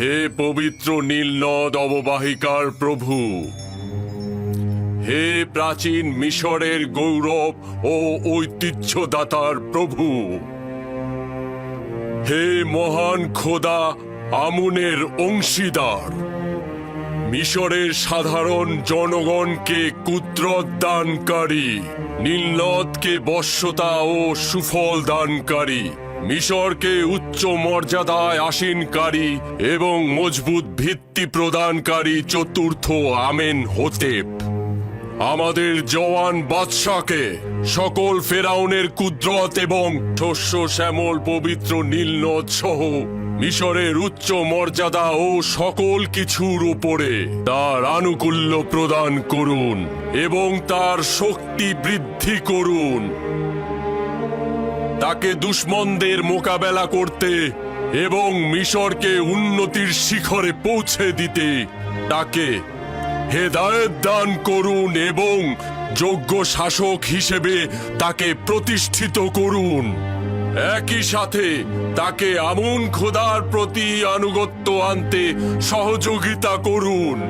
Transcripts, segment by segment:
হে পবিত্র নীল নদ অববাহিকার প্রভু, হে প্রাচীন মিশরের গৌরব ও ঐতিহ্যদাতার প্রভু, হে মহান খোদা আমুনের অংশীদার, মিশরের সাধারণ জনগণকে কুদরত দানকারী, নীলনদকে বশ্যতা ও সুফল দানকারী, মিশরকে উচ্চ মর্যাদায় আসীনকারী এবং মজবুত ভিত্তি প্রদানকারী চতুর্থ আমেন হোতেপ, আমাদের জওয়ান বাদশাকে সকল ফেরাউনের কুদরত এবং শস্য শ্যামল পবিত্র নীলনদ সহ মিশরের উচ্চ মর্যাদা ও সকল কিছুর উপরে তার আনুকূল্য প্রদান করুন এবং তার শক্তি বৃদ্ধি করুন। তাকে দুশমনদের মোকাবেলা করতে এবং মিশরকে উন্নতির শিখরে পৌঁছে দিতে তাকে হেদায়েত দান করুন এবং যোগ্য শাসক হিসেবে তাকে প্রতিষ্ঠিত করুন। একই সাথে তাকে আমুন খোদার প্রতি আনুগত্য আনতে সহযোগিতা করুন।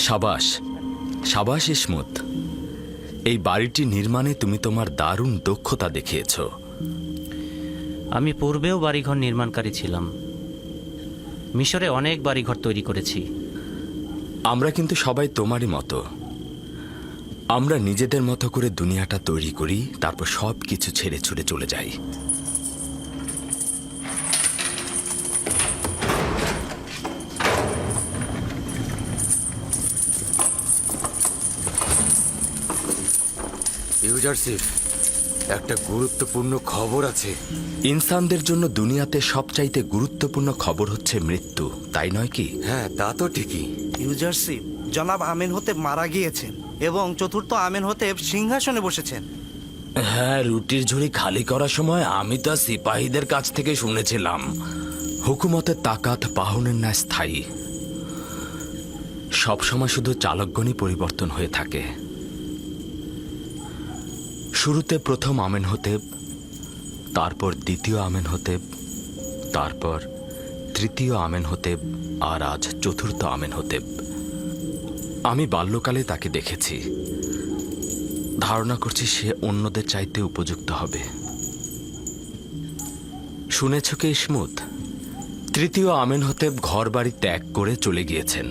সাবাস সাবাস ইসমত, এই বাড়িটি নির্মাণে তুমি তোমার দারুণ দক্ষতা দেখিয়েছ। আমি পূর্বেও বাড়িঘর নির্মাণকারী ছিলাম, মিশরে অনেক বাড়িঘর তৈরি করেছি। আমরা কিন্তু সবাই তোমারই মতো। আমরা নিজেদের মতো করে দুনিয়াটা তৈরি করি, তারপর সব কিছু ছেড়ে ছুড়ে চলে যাই। ইউজারশিপ, একটা গুরুত্বপূর্ণ খবর আছে। ইনসানদের জন্য দুনিয়াতে সবচাইতে গুরুত্বপূর্ণ খবর হচ্ছে মৃত্যু, তাই নয় কি? হ্যাঁ, তা তো ঠিকই। ইউজারশিপ, জনাব আমেনহোতেপ মারা গিয়েছেন এবং চতুর্থ আমেনহোতেপ সিংহাসনে বসেছেন। হ্যাঁ, রুটির ঝুড়ি খালি করার সময় আমি তা সিপাহীদের কাছ থেকে শুনেছিলাম। হুকুমতের তাকাত পাহনের ন্যায় স্থায়ী, সবসময় শুধু চালকগণই পরিবর্তন হয়ে থাকে। শুরুতে প্রথম আমেনহোতেপ, তারপর দ্বিতীয় আমেনহোতেপ, তারপর তৃতীয় আমেনহোতেপ, আর আজ চতুর্থ আমেনহোতেপ। আমি বাল্যকালে তাকে দেখেছি, ধারণা করছি সে অন্যদের চাইতে উপযুক্ত হবে। শুনেছ কি ইসমত, তৃতীয় আমেনহোতেপ ঘর বাড়ি ত্যাগ করে চলে গিয়েছেন।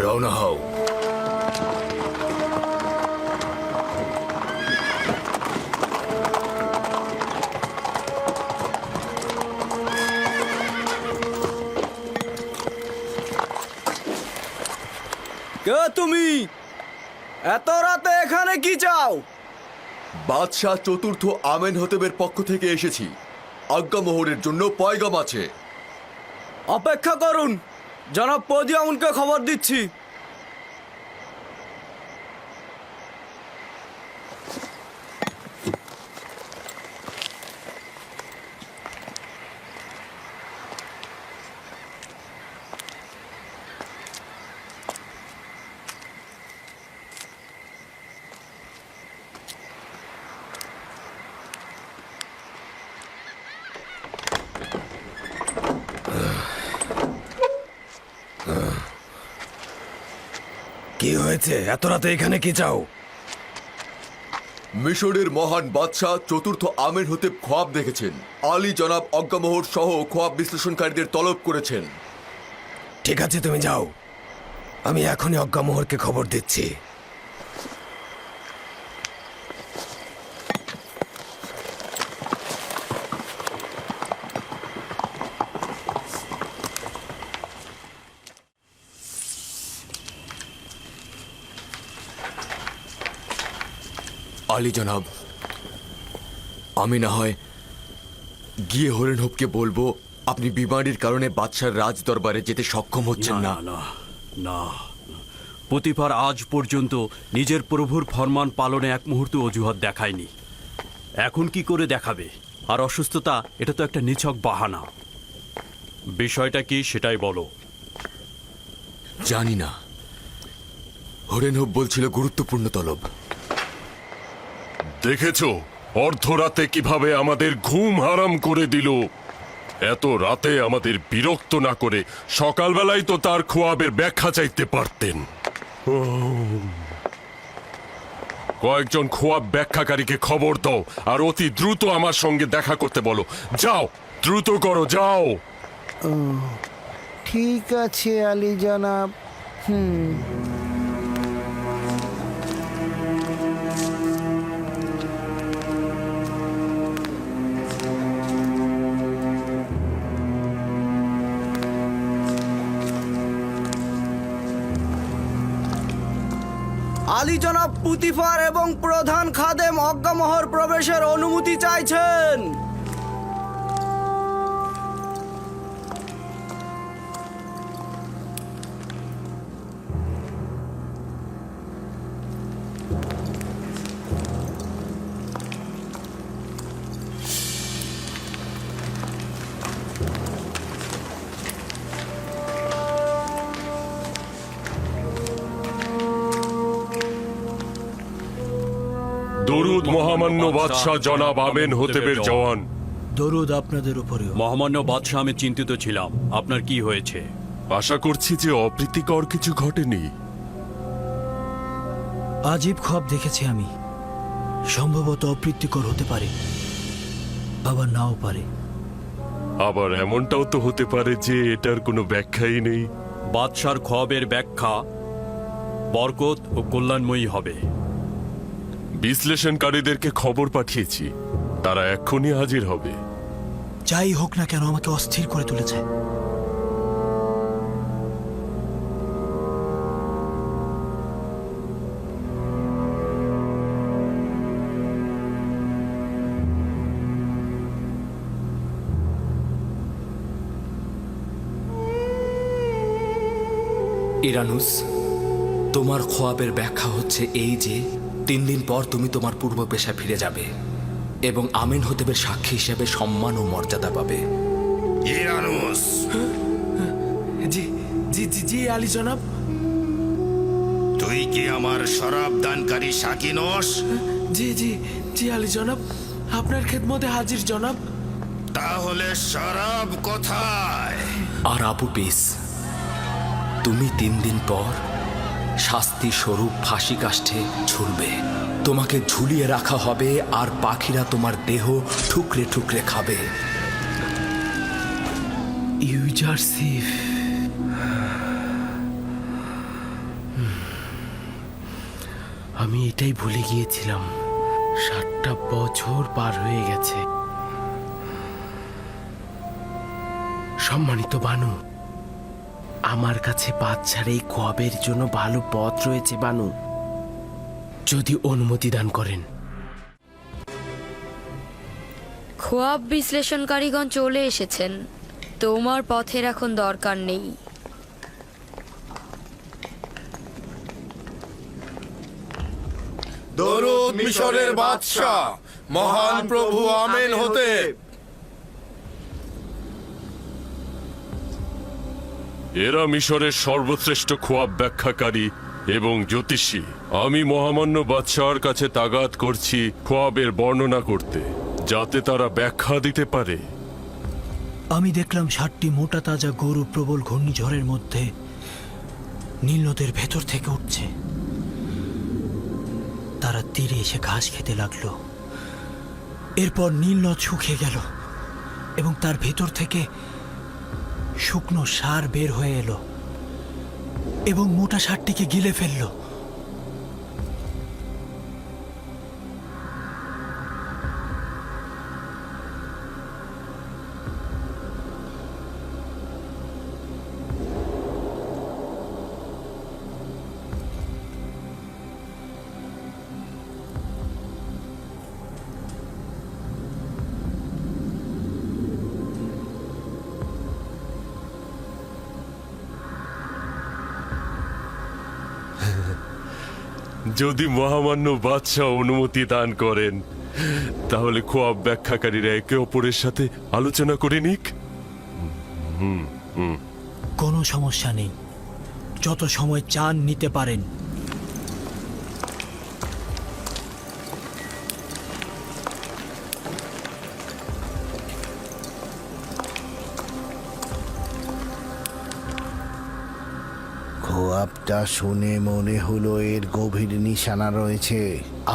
রওনা হও। কে তুমি? এত রাতে এখানে কি চাও? বাদশাহ চতুর্থ আমেনহতেবের পক্ষ থেকে এসেছি। আজ্ঞামোহরের জন্য পয়গাম আছে। অপেক্ষা করুন, জনাব পদিয়ামুনকে খবর দিচ্ছি। কি হয়েছে? এত রাতে এখানে কি চাও? মিশরের মহান বাদশাহ চতুর্থ আমেনহতেব খোয়াব দেখেছেন। আলী জনাব অজ্ঞামোহর সহ খোয়াব বিশ্লেষণকারীদের তলব করেছেন। ঠিক আছে, তুমি যাও। আমি এখনই অজ্ঞামোহরকে খবর দিচ্ছি। আলী জনাব, আমি না হয় গিয়ে হরেনহবকে বলবো আপনি বিমারির কারণে বাদশার রাজ দরবারে যেতে সক্ষম হচ্ছেন না। না না, পতিফার আজ পর্যন্ত নিজের প্রভুর ফরমান পালনে এক মুহূর্ত অজুহাত দেখায়নি। এখন কি করে দেখাবে? আর অসুস্থতা, এটা তো একটা নিছক বাহানা। বিষয়টা কি সেটাই বলো। জানি না, হরেনহব বলছিল গুরুত্বপূর্ণ তলব। দেখেছো অর্ধরাতে কিভাবে আমাদের ঘুম হারাম করে দিল। এত রাতে আমাদের বিরক্ত না করে সকালবেলায় তো তার খোয়াবের ব্যাখ্যা চাইতে পারতেন। কয়েকজন খোয়াব ব্যাখ্যাকারীকে খবর দাও আর অতি দ্রুত আমার সঙ্গে দেখা করতে বলো। যাও, দ্রুত করো, যাও। ঠিক আছে আলী জনাব। আলী জনাব পুতিফার এবং প্রধান খাদেম অজ্ঞামোহর প্রবেশের অনুমতি চাইছেন। দরুদ মহামান্য বাদশাহ জনাব আমেনহতেবের জওয়ান। দরুদ আপনাদের উপরেও। মহামান্য বাদশাহ, আমি চিন্তিত ছিলাম। আপনার কি হয়েছে? আশা করছি যে অপ্রীতিকর কিছু ঘটেনি। আজীব খোয়াব দেখেছি আমি। সম্ভবত অপ্রীতিকর হতে পারে, আবার নাও পারে। আবার এমনটাও তো হতে পারে যে এটার কোনো ব্যাখ্যাই নেই। বাদশার খোয়াবের ব্যাখ্যা বরকত ও কল্যাণময়ী হবে। বিশ্লেষণকারীদেরকে খবর পাঠিয়েছি, তারা এক্ষুনি হাজির হবে। যাই হোক না কেন, আমাকে অস্থির করে তুলেছে। ইরানুস, তোমার খোয়াবের ব্যাখ্যা হচ্ছে এই যে 3 দিন পর তুমি তোমার পূর্ব পেশায় ফিরে যাবে এবং আমেনহতেবের সাক্ষী হিসেবে সম্মান ও মর্যাদা পাবে। ইরানুস, জি জি জি জি আলী জনাব। তুই কি আমার শরাব দানকারী সাকি নস? জি জি জি আলী জনাব, আপনার খেদমতে হাজির জনাব। তাহলে শরাব কোথায়? আর আবু পিস, তুমি 3 দিন পর শাস্তি স্বরূপ ফাঁসি কাষ্ঠে ঝুলবে। তোমাকে ঝুলিয়ে রাখা হবে আর পাখিরা তোমার দেহ ঠুকরে ঠুকরে খাবে। ইউজারসিফ, আমি এটাই ভুলে গিয়েছিলাম। 60টা বছর পার হয়ে গেছে। সম্মানিত বানু, আমার কাছে বাচ্চার এই খোয়াবের জন্য ভালো পথ রয়েছে বানু, যদি অনুমতি দান করেন। খোয়াব বিশ্লেষণকারীগণ চলে এসেছেন, তোমার পথের এখন দরকার নেই। দরুদ মিশরের বাদশাহ মহান প্রভু আমেন হতে। এরা মিশরের সর্বশ্রেষ্ঠ খোয়াব ব্যাখ্যাকারী এবং জ্যোতিষী। আমি মহামান্য বাদশাহর কাছে তাগাদ করছি খোয়াবের বর্ণনা করতে, যাতে তারা ব্যাখ্যা দিতে পারে। আমি দেখলাম 60টি মোটা তাজা গরু প্রবল ঘূর্ণিঝড়ের মধ্যে নীল নদের ভেতর থেকে উঠছে। তারা তীরে এসে ঘাস খেতে লাগলো। এরপর নীল নদ শুকিয়ে গেল এবং তার ভেতর থেকে শুকনো সার বের হয়ে এলো এবং মোটা সারটিকে গিলে ফেললো। যদি মহামান্য বাদশাহ অনুমতি দান করেন, তাহলে খোয়াব ব্যাখ্যাকারীরা একে অপরের সাথে আলোচনা করে নিক। কোনো সমস্যা নেই, যত সময় চান নিতে পারেন। খোয়াবটা শুনে মনে হলো এর গভীর নিশানা রয়েছে।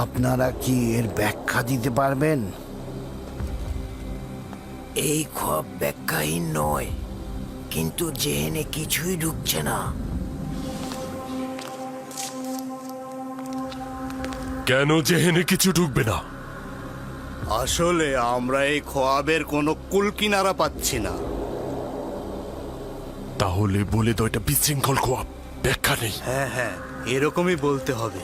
আপনারা কি এর ব্যাখ্যা দিতে পারবেন? এই খোয়াব ব্যাখ্যাহীন নয়, কিন্তু জেহেনে কিছুই ঢুকছে না। কেন জেহেনে কিছু ঢুকবে না? আসলে আমরা এই খোয়াবের কোনো কুলকিনারা পাচ্ছি না। তাহলে বলে তো এটা বিশৃঙ্খল খোয়াব, ব্যাখ্যা নেই। হ্যাঁ হ্যাঁ, এরকমই বলতে হবে।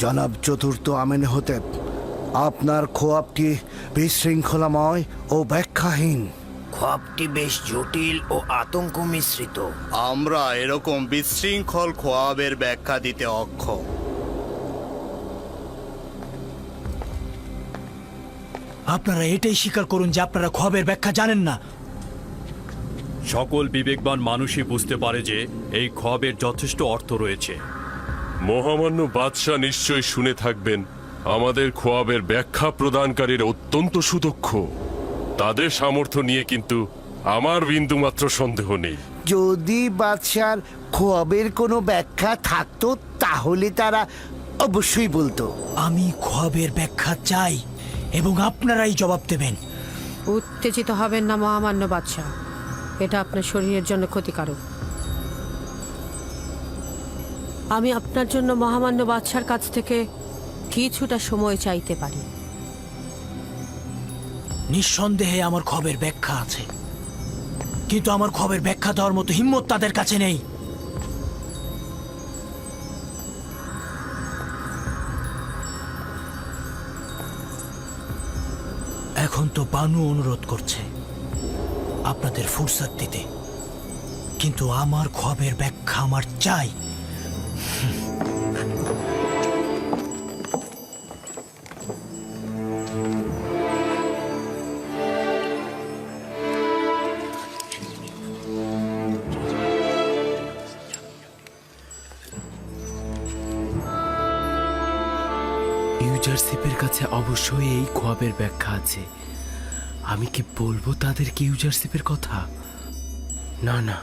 জনাব চতুর্থ আমেনহোতেপ, আপনার খোয়াবটি বিশৃঙ্খলাময় ও ব্যাখ্যাহীন। খোয়াবটি বেশ জটিল ও আতঙ্ক মিশ্রিত। আমরা এরকম বিশৃঙ্খল খোয়াবের ব্যাখ্যা দিতে অক্ষম। আপনারা এটাই স্বীকার করুন যে আপনারা খোয়াবের ব্যাখ্যা জানেন না। সকল বিবেকবান মানুষই বুঝতে পারে যে এই খোয়াবের যথেষ্ট অর্থ রয়েছে। মহামান্য বাদশাহ নিশ্চয়ই শুনে থাকবেন আমাদের খোয়াবের ব্যাখ্যা প্রদানকারীর অত্যন্ত সুদক্ষ। তাদের সামর্থ্য নিয়ে কিন্তু আমার বিন্দুমাত্র সন্দেহ নেই। যদি বাদশার খোয়াবের কোনো ব্যাখ্যা থাকতো তাহলে তারা অবশ্যই বলতো। আমি খোয়াবের ব্যাখ্যা চাই এবং আপনারাই জবাব দেবেন। উত্তেজিত হবেন না মহামান্য বাদশাহ, এটা আপনার শরীরের জন্য ক্ষতিকারক। আমি আপনার জন্য মহামান্য বাদশার কাছ থেকে কিছুটা সময় চাইতে পারি। নিঃসন্দেহে আমার খবরের ব্যাখ্যা আছে, কিন্তু আমার খবরের ব্যাখ্যা দেওয়ার মতো হিম্মত তাদের কাছে নেই। এখন তো বানু অনুরোধ করছে আপনাদের ফুরসত দিতে, কিন্তু আমার খবরের ব্যাখ্যা আমার চাই। ইউজারশিপের কাছে অবশ্যই এই খোয়াবের ব্যাখ্যা আছে। আমি কি বলবো তাদেরকে ইউজারশিপের কথা? না না,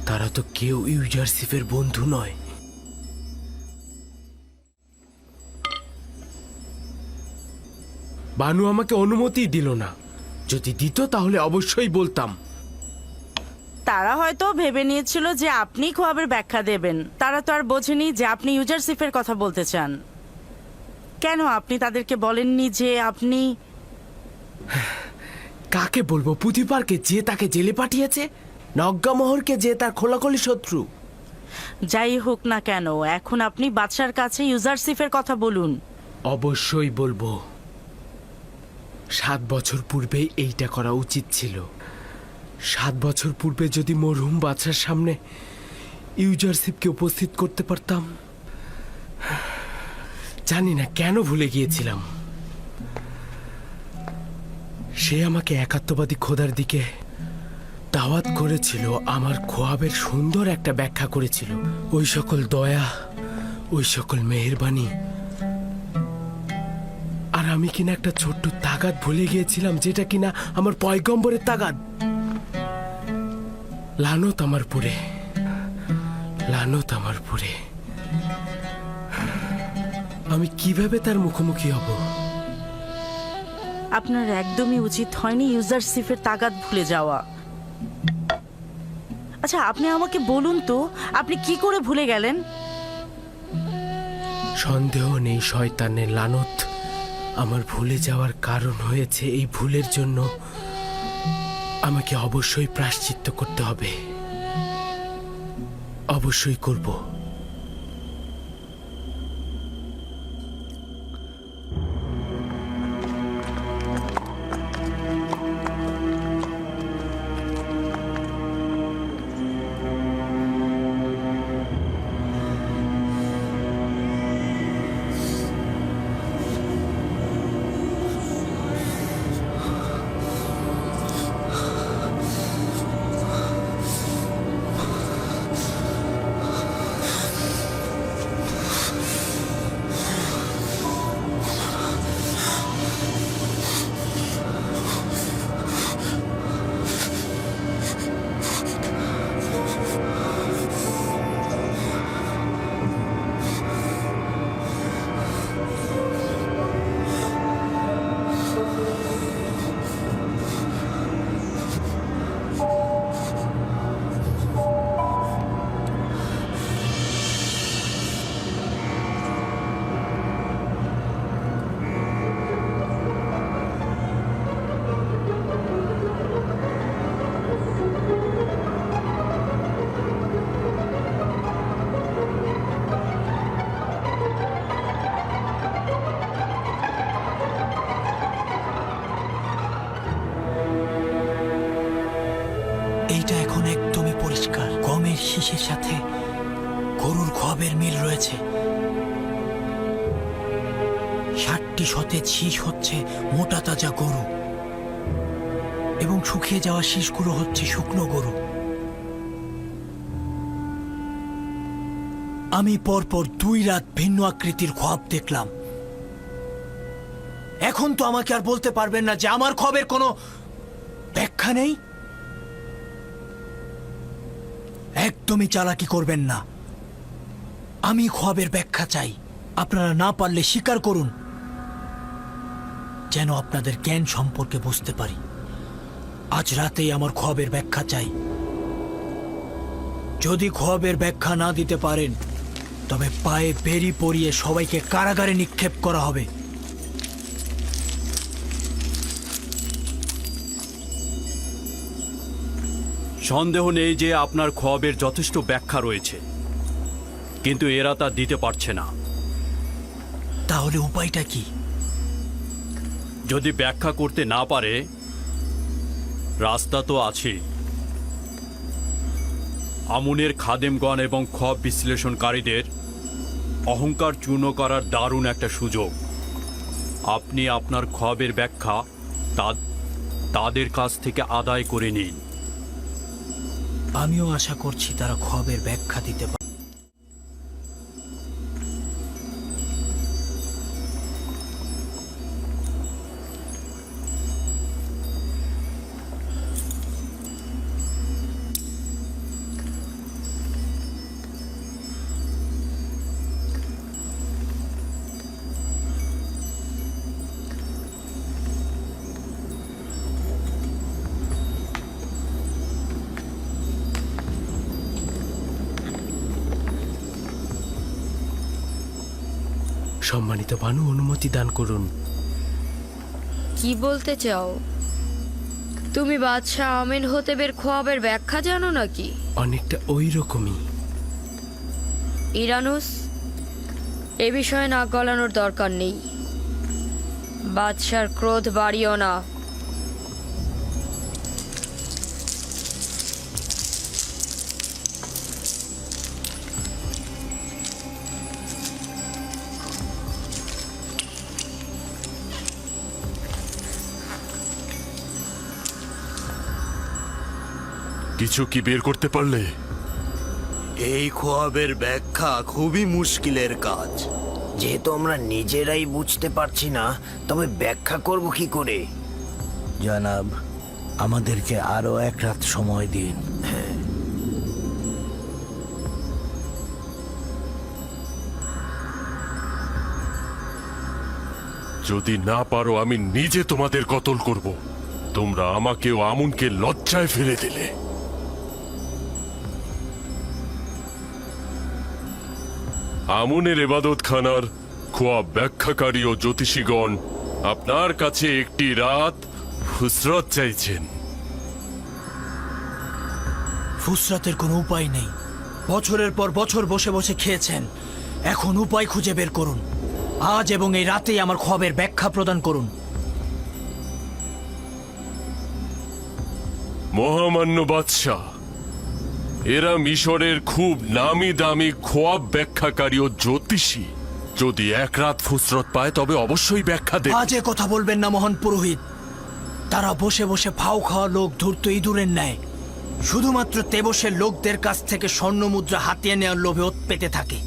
তারা তো কেউ ইউজারশিপের বন্ধু নয়। বানু আমাকে অনুমতি দিল না। যদি দিত তাহলে অবশ্যই বলতাম। তারা হয়তো ভেবে নিয়েছিল যে আপনি খোয়াবের ব্যাখ্যা দেবেন। তারা তো আর বোঝেনি যে আপনি ইউজারশিপের কথা বলতে চান। কেন আপনি তাদেরকে বলেননি যে আপনি... কাকে বলবো? পুতিপারকে, যে তাকে জেলে পাঠিয়েছে, নগ্গামোহরকে, যে তার খোলাখুলি শত্রু। যাই হোক না কেন, এখন আপনি বাদশার কাছে ইউজারশিপের কথা বলুন। অবশ্যই বলবো। 7 বছর পূর্বেই এইটা করা উচিত ছিল। 7 বছর পূর্বে যদি মরহুম বাদশার সামনে ইউজারশিপকে উপস্থিত করতে পারতাম। জানি না কেন ভুলে গিয়েছিলাম। সে আমাকে একাত্মবাদী খোদার দিকে দাওয়াত করেছিল, আমার খোয়াবের সুন্দর একটা ব্যাখ্যা করেছিল। ওই সকল দয়া, ওই সকল মেহেরবানি। আর আমি কিনা একটা ছোট্ট তাগাদ ভুলে গিয়েছিলাম, যেটা কিনা আমার পয়গম্বরের তাগাদ। লানত আমার পুরে, লানত আমার পুরে। আমি কিভাবে তার মুখোমুখি হব? আপনার একদমই উচিত হয়নি ইউজারশিপের তাগাদ ভুলে যাওয়া। আচ্ছা, আপনি আমাকে বলুন তো, আপনি কি করে ভুলে গেলেন? সন্দেহ নেই শয়তানের লানত আমার ভুলে যাওয়ার কারণ হয়েছে। এই ভুলের জন্য আমাকে অবশ্যই প্রায়শ্চিত্ত করতে হবে। অবশ্যই করব। এইটা এখন একদমই পরিষ্কার। গমের শীষের সাথে গরুর খোয়াবের মিল রয়েছে। 60টি সতেজ শীষ হচ্ছে মোটা তাজা গরু, এবং শুকিয়ে যাওয়া শীষগুলো হচ্ছে শুকনো গরু। আমি পরপর 2 রাত ভিন্ন আকৃতির খোয়াব দেখলাম। এখন তো আমাকে আর বলতে পারবেন না যে আমার খোয়াবের কোনো ব্যাখ্যা নেই। একদমই চালাকি করবেন না। আমি খোয়াবের ব্যাখ্যা চাই। আপনারা না পারলে স্বীকার করুন, যেন আপনাদের জ্ঞান সম্পর্কে বুঝতে পারি। আজ রাতেই আমার খোয়াবের ব্যাখ্যা চাই। যদি খোয়াবের ব্যাখ্যা না দিতে পারেন, তবে পায়ে বেরি পরিয়ে সবাইকে কারাগারে নিক্ষেপ করা হবে। সন্দেহ নেই যে আপনার খোয়াবের যথেষ্ট ব্যাখ্যা রয়েছে, কিন্তু এরা তা দিতে পারছে না। তাহলে উপায়টা কি? যদি ব্যাখ্যা করতে না পারে, রাস্তা তো আছে। আমুনের খাদেমগণ এবং খোয়াব বিশ্লেষণকারীদের অহংকার চূর্ণ করার দারুণ একটা সুযোগ। আপনি আপনার খোয়াবের ব্যাখ্যা তাদের কাছ থেকে আদায় করে নিন। আমিও আশা করছি তারা খোয়াবের ব্যাখ্যা দিতে পারে। সম্মানিত বানু, অনুমতি দান করুন। কি বলতে চাও? তুমি বাদশাহ আমেনহোতেবের খোয়াবের ব্যাখ্যা জানো নাকি? অনেকটা ওই রকমই। ইরানুস, এ বিষয়ে নাক গলানোর দরকার নেই। বাদশার ক্রোধ বাড়িও না। কিছু কি বের করতে পারলে? এই খোয়াবের ব্যাখ্যা খুবই মুশকিলের কাজ। যেহেতু আমরা নিজেরাই বুঝতে পারছি না, তবে ব্যাখ্যা করব কি করে? জনাব, আমাদেরকে আরো এক রাত সময় দিন। যদি না পারো আমি নিজে তোমাদের কতল করব। তোমরা আমাকে ও আমুনকে লজ্জায় ফেলে দিলে। আমুনের এবাদতখানার খোয়াব ব্যাখ্যাকারী ও জ্যোতিষীগণ আপনার কাছে একটি রাত ফুসরত চাইছেন। ফুসরাতের কোনো উপায় নেই। বছরের পর বছর বসে বসে খেয়েছেন, এখন উপায় খুঁজে বের করুন। আজ এবং এই রাতেই আমার খোয়াবের ব্যাখ্যা প্রদান করুন। মহামান্য বাদশাহ, এরা মিশরের খুব নামি দামি খোয়াব ব্যাখ্যাকারী ও জ্যোতিষী। যদি এক রাত ফুসরত পায় তবে অবশ্যই ব্যাখ্যা দেবে। আজে কথা বলবেন না মহান পুরোহিত। তারা বসে বসে ফাও খাওয়া লোক ধূর্ত ইঁদুরের ন্যায় শুধুমাত্র তেবসের লোকদের কাছ থেকে স্বর্ণ মুদ্রা হাতিয়ে নেওয়ার লোভে ওত পেতে থাকে,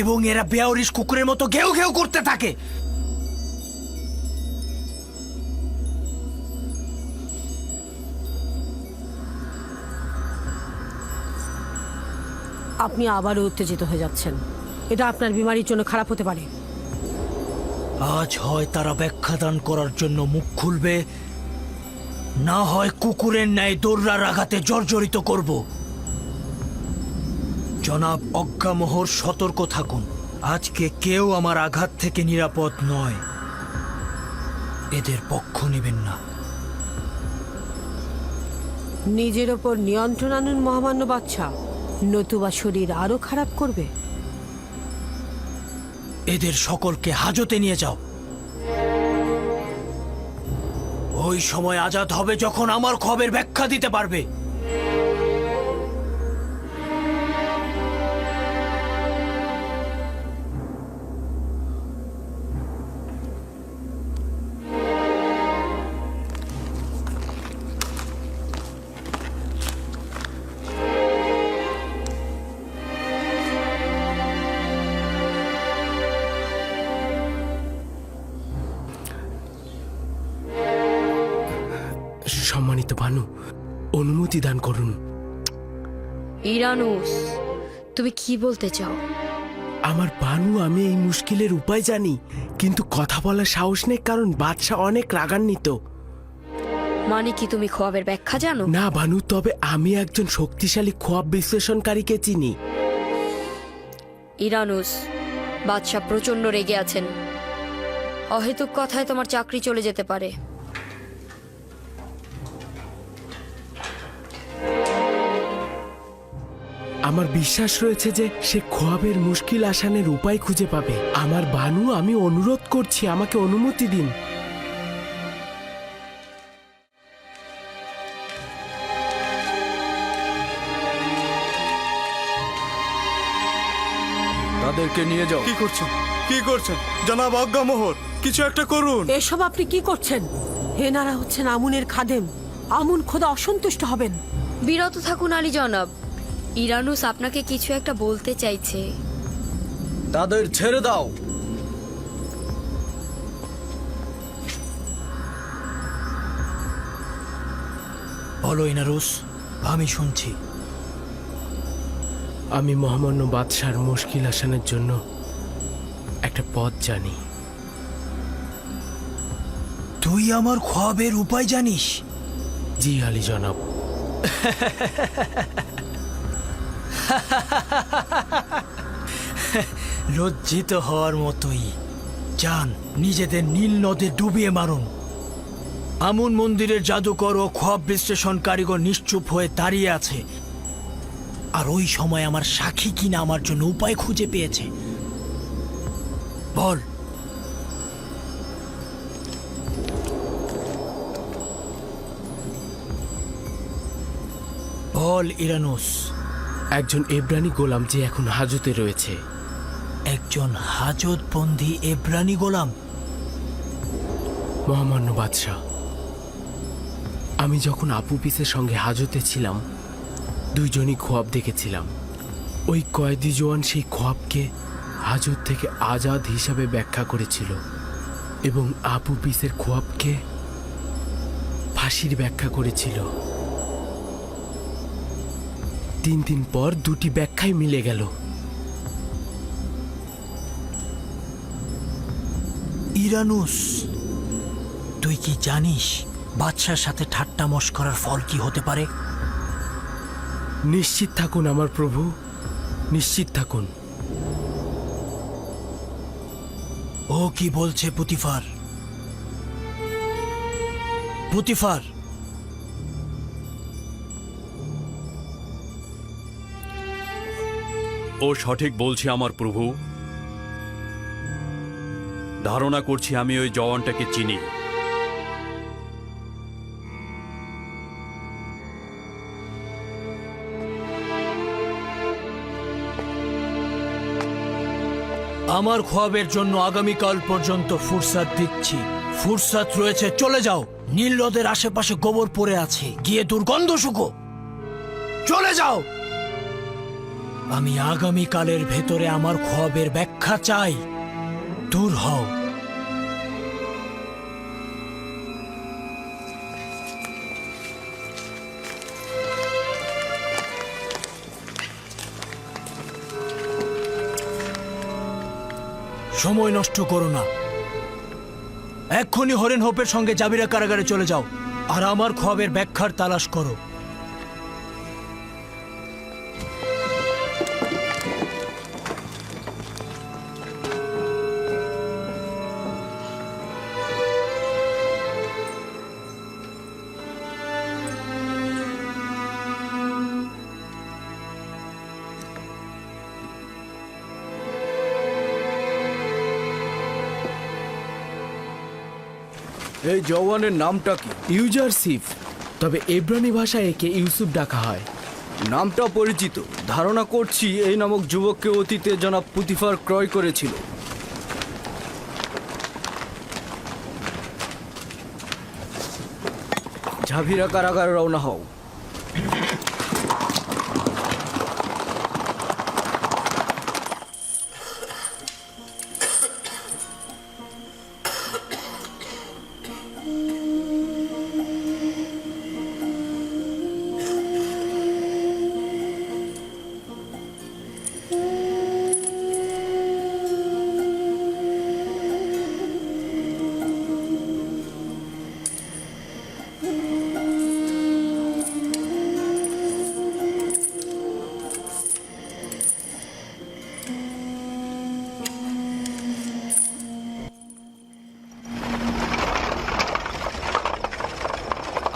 এবং এরা বেয়ারিশ কুকুরের মতো ঘেউ ঘেউ করতে থাকে। আপনি আবারও উত্তেজিত হয়ে যাচ্ছেন। এটা আপনার বিমারির জন্য খারাপ হতে পারে। আজ হয় তারা ব্যাখ্যা দান করার জন্য মুখ খুলবে, না হয় কুকুরের ন্যায় দৌড়ার আঘাতে জর্জরিত করব। জনাব অজ্ঞামোহর, সতর্ক থাকুন। আজকে কেউ আমার আঘাত থেকে নিরাপদ নয়। এদের পক্ষ নেবেন না। নিজের ওপর নিয়ন্ত্রণ আনুন মহামান্য বাদশাহ, নতুবা শরীর আরো খারাপ করবে। এদের সকলকে হাজতে নিয়ে যাও। ওই সময় আজাদ হবে যখন আমার খবরের ব্যাখ্যা দিতে পারবে। সম্মানিত বানু, অনুমতি দান করুন। ইরানুস, তুমি কি বলতে চাও? আমার বানু, আমি এই মুশকিলের উপায় জানি, কিন্তু কথা বলার সাহস নেই, কারণ বাদশাহ অনেক রাগান্বিত। মানে কি তুমি খোয়াবের ব্যাখ্যা জানো? না বানু, তবে আমি একজন শক্তিশালী খোয়াব বিশ্লেষণকারীকে চিনি। ইরানুস, বাদশাহ প্রচন্ড রেগে আছেন। অহেতুক কথায় তোমার চাকরি চলে যেতে পারে। আমার বিশ্বাস রয়েছে যে সে খোয়াবের মুশকিল আসানের উপায় খুঁজে পাবে। আমার বানু, আমি অনুরোধ করছি, আমাকে অনুমতি দিন। তাদেরকে নিয়ে যাও। কি করছেন? কি করছেন জনাব অজ্ঞামোহর? কিছু একটা করুন। এসব আপনি কি করছেন? হেনারা হচ্ছেন আমুনের খাদেম। আমুন খোদা অসন্তুষ্ট হবেন। বিরত থাকুন আলী জনাব। ইরানুস আপনাকে কিছু একটা বলতে চাইছে। তাদের ছেড়ে দাও। বলো ইনারুস, আমি শুনছি। আমি মহামান্য বাদশার মুশকিল আসানের জন্য একটা পথ জানি। তুই আমার খোয়াবের উপায় জানিস? জি আলী জনাব। লজ্জিত হওয়ার মতোই। যান, নিজেদের নীল নদে ডুবিয়ে মারুন। আমুন মন্দিরের জাদুকর ও খোয়াব বিশ্লেষণ কারিগর নিশ্চুপ হয়ে দাঁড়িয়ে আছে, আর ওই সময় আমার সাক্ষী কিনা আমার জন্য উপায় খুঁজে পেয়েছে। বল। বল ইরানুস। একজন এব্রানি গোলাম যে এখন হাজতে রয়েছে। একজন হাজতবন্দি এব্রানি গোলাম? মহামান্য বাদশাহ, আমি যখন আপু পিসের সঙ্গে হাজতে ছিলাম, দুইজনই খোয়াব দেখেছিলাম। ওই কয়েদি জওয়ান সেই খোয়াবকে হাজত থেকে আজাদ হিসাবে ব্যাখ্যা করেছিল এবং আপু পিসের খোয়াবকে ফাঁসির ব্যাখ্যা করেছিল। 3 দিন পর দুটি ব্যাখ্যাই মিলে গেল। ইরানুস, তুই কি জানিস বাদশার সাথে ঠাট্টা মশকরার ফল কি হতে পারে? নিশ্চিত থাকুন আমার প্রভু, নিশ্চিত থাকুন। ও কি বলছে পুতিফার? পুতিফার, ও সঠিক বলছে আমার প্রভু। ধারণা করছি আমি ওই জওয়ানটাকে চিনি। আমার খোয়াবের জন্য আগামীকাল পর্যন্ত ফুরসাত দিচ্ছি। ফুরসাত রয়েছে, চলে যাও। নীল নদের আশেপাশে গোবর পড়ে আছে, গিয়ে দুর্গন্ধ শুকো। চলে যাও। আমি আগামীকালের ভেতরে আমার খোয়াবের ব্যাখ্যা চাই। দূর হও। সময় নষ্ট করো না, এক্ষুনি হরেন হোপের সঙ্গে জাবিরা কারাগারে চলে যাও আর আমার খোয়াবের ব্যাখ্যার তালাশ করো। এই জওয়ানের নামটা কি? ইউজারসিফ, তবে এব্রানি ভাষায় একে ইউসুফ ডাকা হয়। নামটা পরিচিত। ধারণা করছি এই নামক যুবককে অতীতে জনাব পুতিফার ক্রয় করেছিল। ঝাভিরা কারাগারে রওনা হও।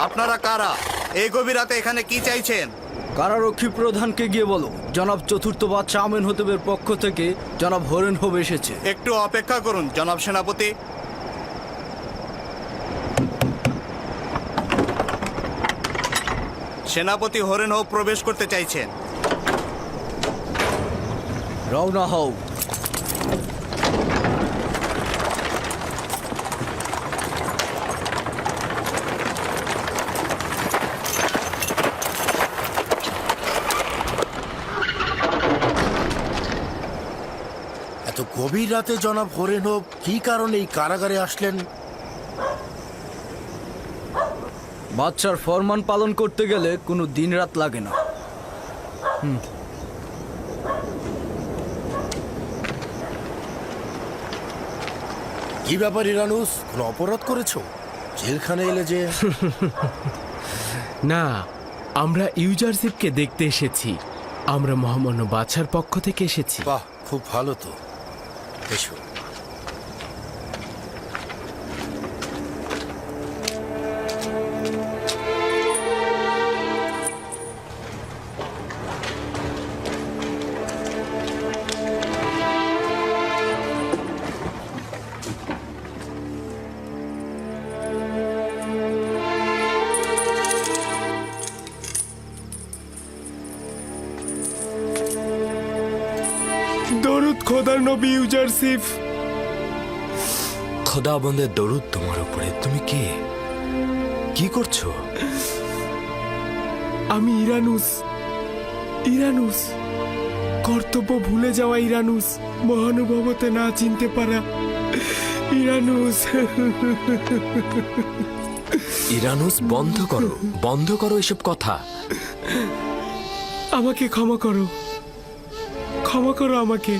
আপনারা কারা? এই গভীর রাতে এখানে কি চাইছেন? কারারক্ষী প্রধানকে গিয়ে বলো জনাব চতুর্থ বাদশাহ আমেনহোতেবের পক্ষ থেকে জনাব হরেন হোব এসেছে। একটু অপেক্ষা করুন জনাব সেনাপতি। সেনাপতি হরেন হোপ প্রবেশ করতে চাইছেন। রওনা হও। এত গভীর রাতে জনাব হরেন হোপ কি কারণে এই কারাগারে আসলেন? বাদশার ফরমান পালন করতে গেলে কোনো দিন রাত লাগে না। কি ব্যাপার ইরানুস, কোনো অপরাধ করেছো? জেলখানে এলে যে? না, আমরা ইউজারসিফকে দেখতে এসেছি। আমরা মহামান্য বাদশার পক্ষ থেকে এসেছি। বাহ, খুব ভালো তো। এসো। দরুদ খোদার নবী ইউজারসিফ। খোদাবন্দের দরুদ তোমার উপরে। তুমি কে? কি করছো? আমি ইরানুস। ইরানুস, কর্তব্য ভুলে যাওয়া ইরানুস, মহানুভবতে না চিনতে পারা ইরানুস। ইরানুস, বন্ধ করো এসব কথা। আমাকে ক্ষমা করো, ক্ষমা করো আমাকে।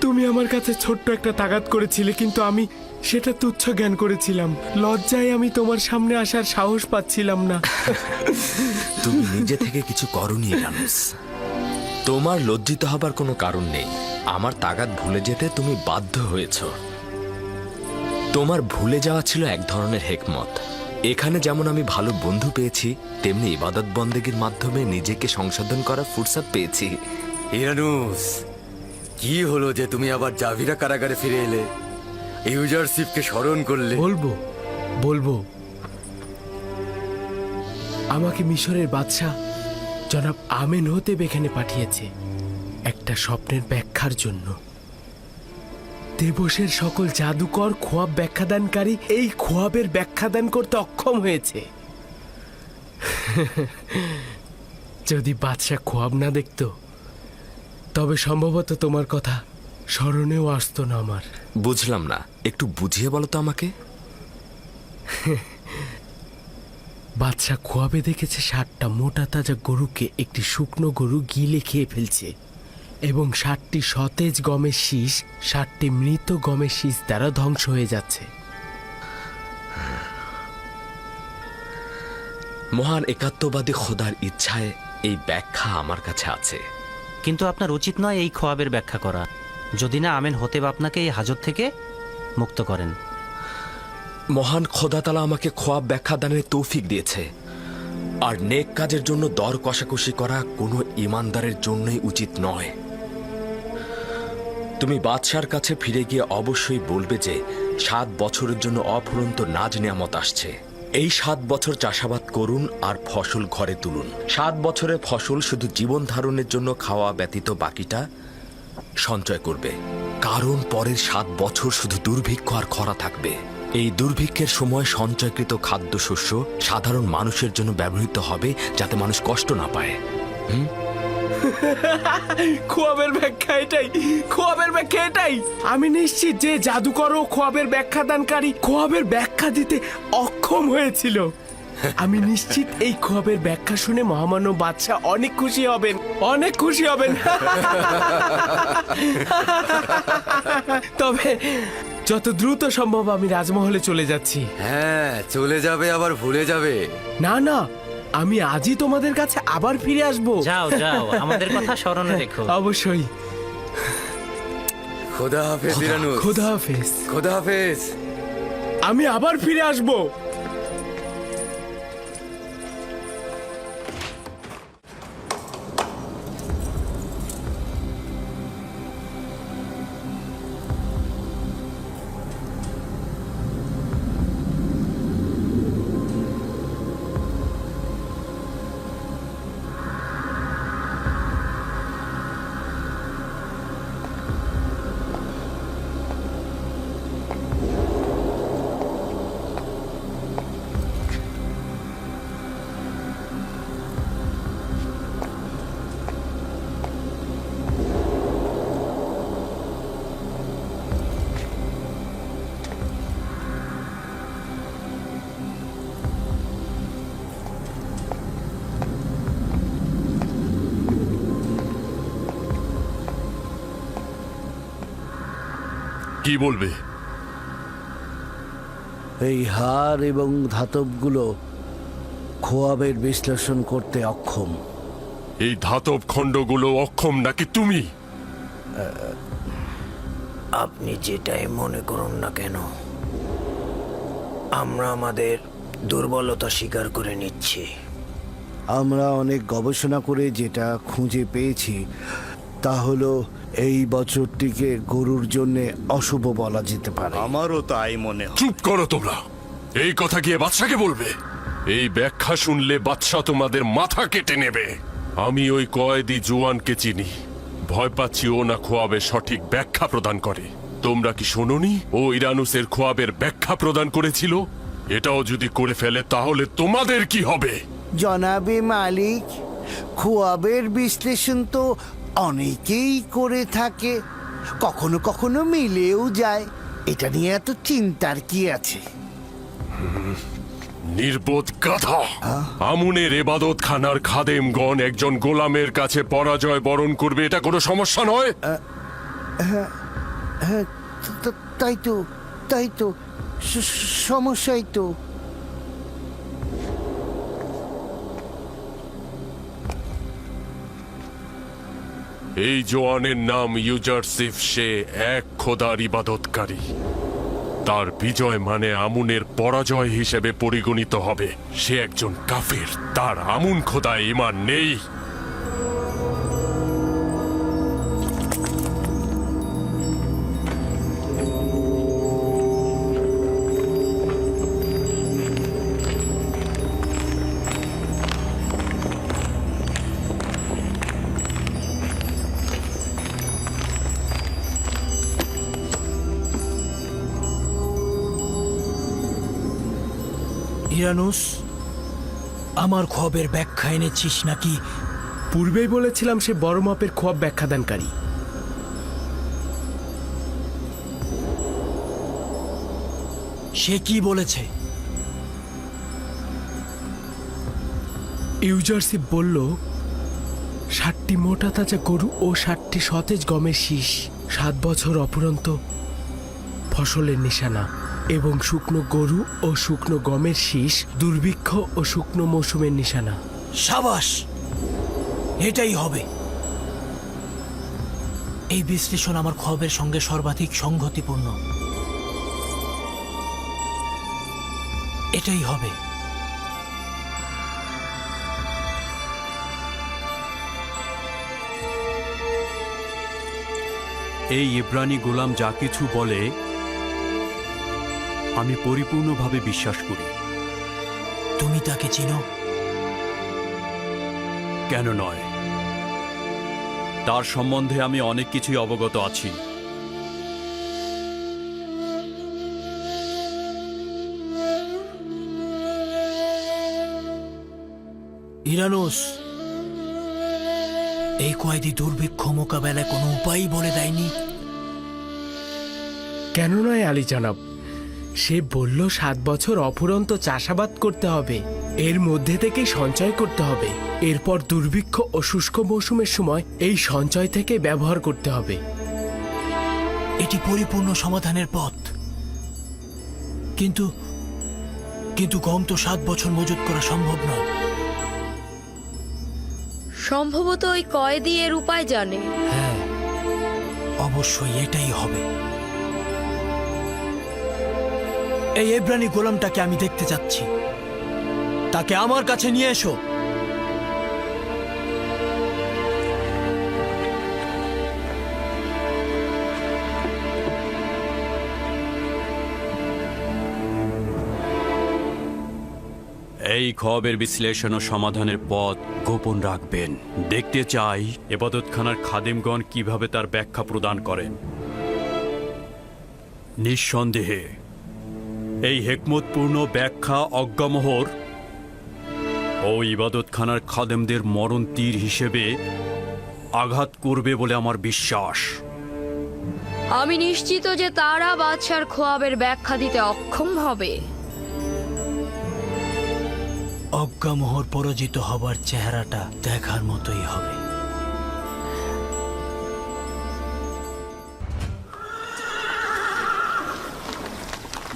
তুমি আমার কাছে ছোট্ট একটা তাগাদ করেছিলে, কিন্তু আমি সেটা তুচ্ছ জ্ঞান করেছিলাম। লজ্জায় আমি তোমার সামনে আসার সাহস পাচ্ছিলাম না। তুমি নিজে থেকে কিছু করনি ইরানুস। তোমার লজ্জিত হবার কোনো কারণ নেই। আমার তাগাদ ভুলে যেতে তুমি বাধ্য হয়েছ। তোমার ভুলে যাওয়া ছিল এক ধরনের হেকমত। এখানে যেমন আমি ভালো বন্ধু পেয়েছি, তেমনি ইবাদত বন্দেগীর মাধ্যমে নিজেকে সংশোধন করার ফুরসত পেয়েছি। ইরানুস, কি হলো যে তুমি আবার জাভিরা কারাগারে ফিরে এলে? ইউজারশিপকে স্মরণ করলে? বলবো। আমাকে মিশরের বাদশাহ জনাব আমেনহোতেব এখানে পাঠিয়েছে একটা স্বপ্নের ব্যাখ্যার জন্য। দেবসের সকল জাদুকর খোয়াব ব্যাখ্যাদানকারী এই খোয়াবের ব্যাখ্যাদান করতে অক্ষম হয়েছে। যদি বাদশাহ খোয়াব না দেখত, তবে সম্ভবত তোমার কথা স্মরণেও আসতো না আমার। বুঝলাম না, একটু বুঝিয়ে বলো তো আমাকে। বাদশাহ খোয়াবে দেখেছে 60টা মোটা তাজা গরুকে একটি শুকনো গরু গিলে খেয়ে ফেলছে, এবং 60টি সতেজ গমের শীষ 60টি মৃত গমের শীষ দ্বারা ধ্বংস হয়ে যাচ্ছে। মহান একাত্মবাদী খোদার ইচ্ছায় এই ব্যাখ্যা আমার কাছে আছে। কিন্তু আপনার উচিত নয় এই খোয়াবের ব্যাখ্যা করা, যদি না আমেনহোতেব আপনাকে এই হাজত থেকে মুক্ত করেন। মহান খোদা তাআলা আমাকে খোয়াব ব্যাখ্যা দানের তৌফিক দিয়েছে, আর নেক কাজের জন্য দর কষাকষি করা কোনো ইমানদারের জন্যই উচিত নয়। তুমি বাদশার কাছে ফিরে গিয়ে অবশ্যই বলবে যে 7 বছরের জন্য অফুরন্ত নাজ নিয়ামত আসছে। এই 7 বছর চাষাবাদ করুন আর ফসল ঘরে তুলুন। 7 বছরের ফসল শুধু জীবন ধারণের জন্য খাওয়া ব্যতীত বাকিটা সঞ্চয় করবে, কারণ পরের 7 বছর শুধু দুর্ভিক্ষ আর খরা থাকবে। এই দুর্ভিক্ষের সময় সঞ্চয়কৃত খাদ্যশস্য সাধারণ মানুষের জন্য ব্যবহৃত হবে, যাতে মানুষ কষ্ট না পায়। খোয়াবের ব্যাখ্যা এটাই, খোয়াবের ব্যাখ্যা এটাই। আমি নিশ্চিত যে জাদুকর ও খোয়াবের ব্যাখ্যাদানকারী খোয়াবের ব্যাখ্যা দিতে অক্ষম হয়েছিল। আমি নিশ্চিত এই খোয়াবের ব্যাখ্যা শুনে মহামান্য বাদশাহ অনেক খুশি হবেন, অনেক খুশি হবেন। তবে যত দ্রুত সম্ভব আমি রাজমহলে চলে যাচ্ছি। হ্যাঁ, চলে যাবে আবার ভুলে যাবে। না না, আমি আজই তোমাদের কাছে আবার ফিরে আসবো। যাও যাও, আমাদের কথা স্মরণে রেখো। অবশ্যই। খোদা হাফেজ ইরানুস। খোদা হাফেজ। খোদা হাফেজ। আমি আবার ফিরে আসবো। কি বলবে? এই হার এবং ধাতবগুলো খোয়াবের বিশ্লেষণ করতে অক্ষম। এই ধাতব খণ্ডগুলো অক্ষম নাকি তুমি? আপনি যেটাই মনে করুন না কেন, আমরা আমাদের দুর্বলতা স্বীকার করে নিচ্ছি। আমরা অনেক গবেষণা করে যেটা খুঁজে পেয়েছি তা হলো এই বছরটিকে গরুর জন্য অশুভ বলা যেতে পারে। আমারও তাই মনে হয়। চুপ করো তোমরা, এই কথা গিয়ে বাদশাকে বলবে। এই ব্যাখ্যা শুনলে বাদশা তোমাদের মাথা কেটে নেবে। আমি ওই কয়েদি জোয়ানকে চিনি, ভয় পাচ্ছি ও না খোয়াবের সঠিক ব্যাখ্যা প্রদান করে। তোমরা কি শোনোনি ও ইরানুসের খোয়াবের ব্যাখ্যা প্রদান করেছিল? এটাও যদি করে ফেলে তাহলে তোমাদের কি হবে? জনাবে মালিক, খোয়াবের বিশ্লেষণ তো অনেকেই করে থাকে, কখনো কখনো মিলেও যায়। এটা নিয়ে এত চিন্তার কি আছে? নির্বোধ গাধা! আমুনের এবাদত খানার খাদেমগণ একজন গোলামের কাছে পরাজয় বরণ করবে, এটা কোনো সমস্যা নয়। হ্যাঁ, তাই তো সমস্যাই তো। এই জোয়ানের নাম ইউজারসিফ, সে এক খোদার ইবাদতকারী। তার বিজয় মানে আমুনের পরাজয় হিসেবে পরিগণিত হবে। সে একজন কাফির, তার আমুন খোদায় ঈমান নেই। ইরানুস, আমার খোয়াবের ব্যাখ্যা এনেছিস নাকি? পূর্বেই বলেছিলাম সে বড় মাপের খোয়াব ব্যাখ্যাদানকারী। সে কি বলেছে? ইউজারশিপ বলল 60টি মোটা তাজা গরু ও 60টি সতেজ গমের শীষ 7 বছর অপুরন্ত ফসলের নিশানা, এবং শুকনো গরু ও শুকনো গমের শীষ দুর্ভিক্ষ ও শুকনো মৌসুমের নিশানা। সাবাস, এটাই হবে। এই বিশ্লেষণ আমার খবরের সঙ্গে সর্বাধিক সংগতিপূর্ণ। এটাই হবে। এই ইব্রানি গোলাম যা কিছু বলে আমি পরিপূর্ণভাবে বিশ্বাস করি। তুমি তাকে চিনো? কেন নয়, তার সম্বন্ধে আমি অনেক কিছুই অবগত আছি। ইরানুস, এই কয়েদি দুর্ভিক্ষ মোকাবেলায় কোনো উপায় বলে দেয়নি? কেন নয় আলী জনাব, সে বলল 7 বছর অফুরন্ত চাষাবাদ করতে হবে, এর মধ্যে থেকে সঞ্চয় করতে হবে, এরপর দুর্ভিক্ষ ও শুষ্ক মৌসুমের সময় এই সঞ্চয় থেকে ব্যবহার করতে হবে। এটি পরিপূর্ণ সমাধানের পথ। কিন্তু গম তো 7 বছর মজুত করা সম্ভব নয়। সম্ভবত ওই কয়েদি এর উপায় জানে। হ্যাঁ, অবশ্যই এটাই হবে। এই এব্রানি গোলামটাকে আমি দেখতে যাচ্ছি, তাকে আমার কাছে নিয়ে এসো। এই খবরের বিশ্লেষণ ও সমাধানের পথ গোপন রাখবেন। দেখতে চাই এবাদতখানার খাদেমগণ কিভাবে তার ব্যাখ্যা প্রদান করেন। নিঃসন্দেহে এই হেকমতপূর্ণ ব্যাখ্যা অজ্ঞামোহর ও ইবাদতখানার খাদেমদের মরণ তীর হিসেবে আঘাত করবে বলে আমার বিশ্বাস। আমি নিশ্চিত যে তারা বাদশার খোয়াবের ব্যাখ্যা দিতে অক্ষম হবে। অজ্ঞামোহর পরাজিত হবার চেহারাটা দেখার মতোই হবে।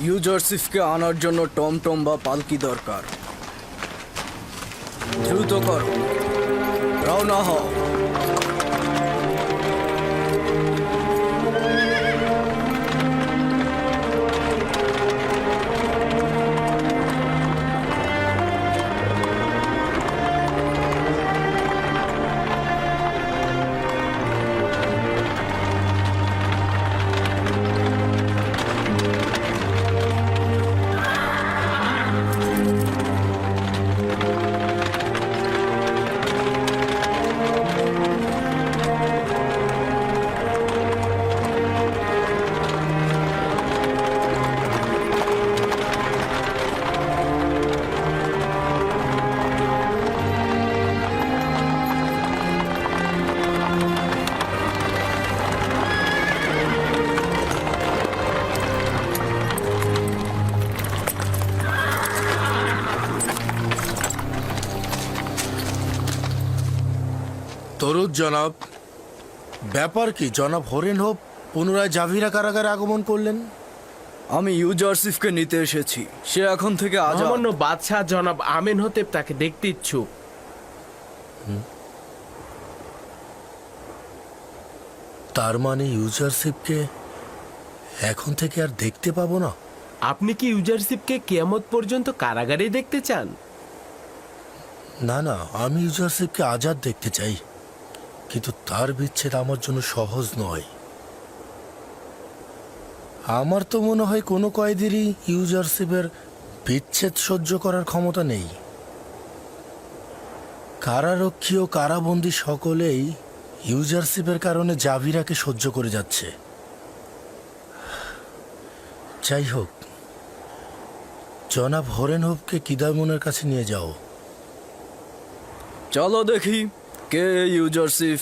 ইউজারসিফকে আনার জন্য টমটম বা পালকি দরকার। দ্রুত করো, রওনা হও। দরুদ জনাব। ব্যাপার কি জনাব হরেন হোপ পুনরায় জাভিরা কারাগারে আগমন করলেন? আমি ইউজারসিফকে নিতে এসেছি। সে এখন থেকে সামান্য বাদশাহ জনাব আমেন হতেব তাকে দেখতে ইচ্ছুক। তার মানে ইউজারশিপকে এখন থেকে আর দেখতে পাবো না? আপনি কি ইউজারশিপকে কিয়ামত পর্যন্ত কারাগারে দেখতে চান? না না, আমি ইউজারশিপকে আজাদ দেখতে চাই, কিন্তু তার বিচ্ছেদ আমার জন্য সহজ নয়। আমার তো মনে হয় কোনো কয়েদিরই ইউজারশিপের বিচ্ছেদ সহ্য করার ক্ষমতা নেই। কারারক্ষী ও কারাবন্দী সকলেই ইউজারশিপের কারণে জাভিরাকে সহ্য করে যাচ্ছে। যাই হোক, জনাব হরেন হোপকে কিদামনের কাছে নিয়ে যাও। চলো দেখি কে ইউজারশিফ।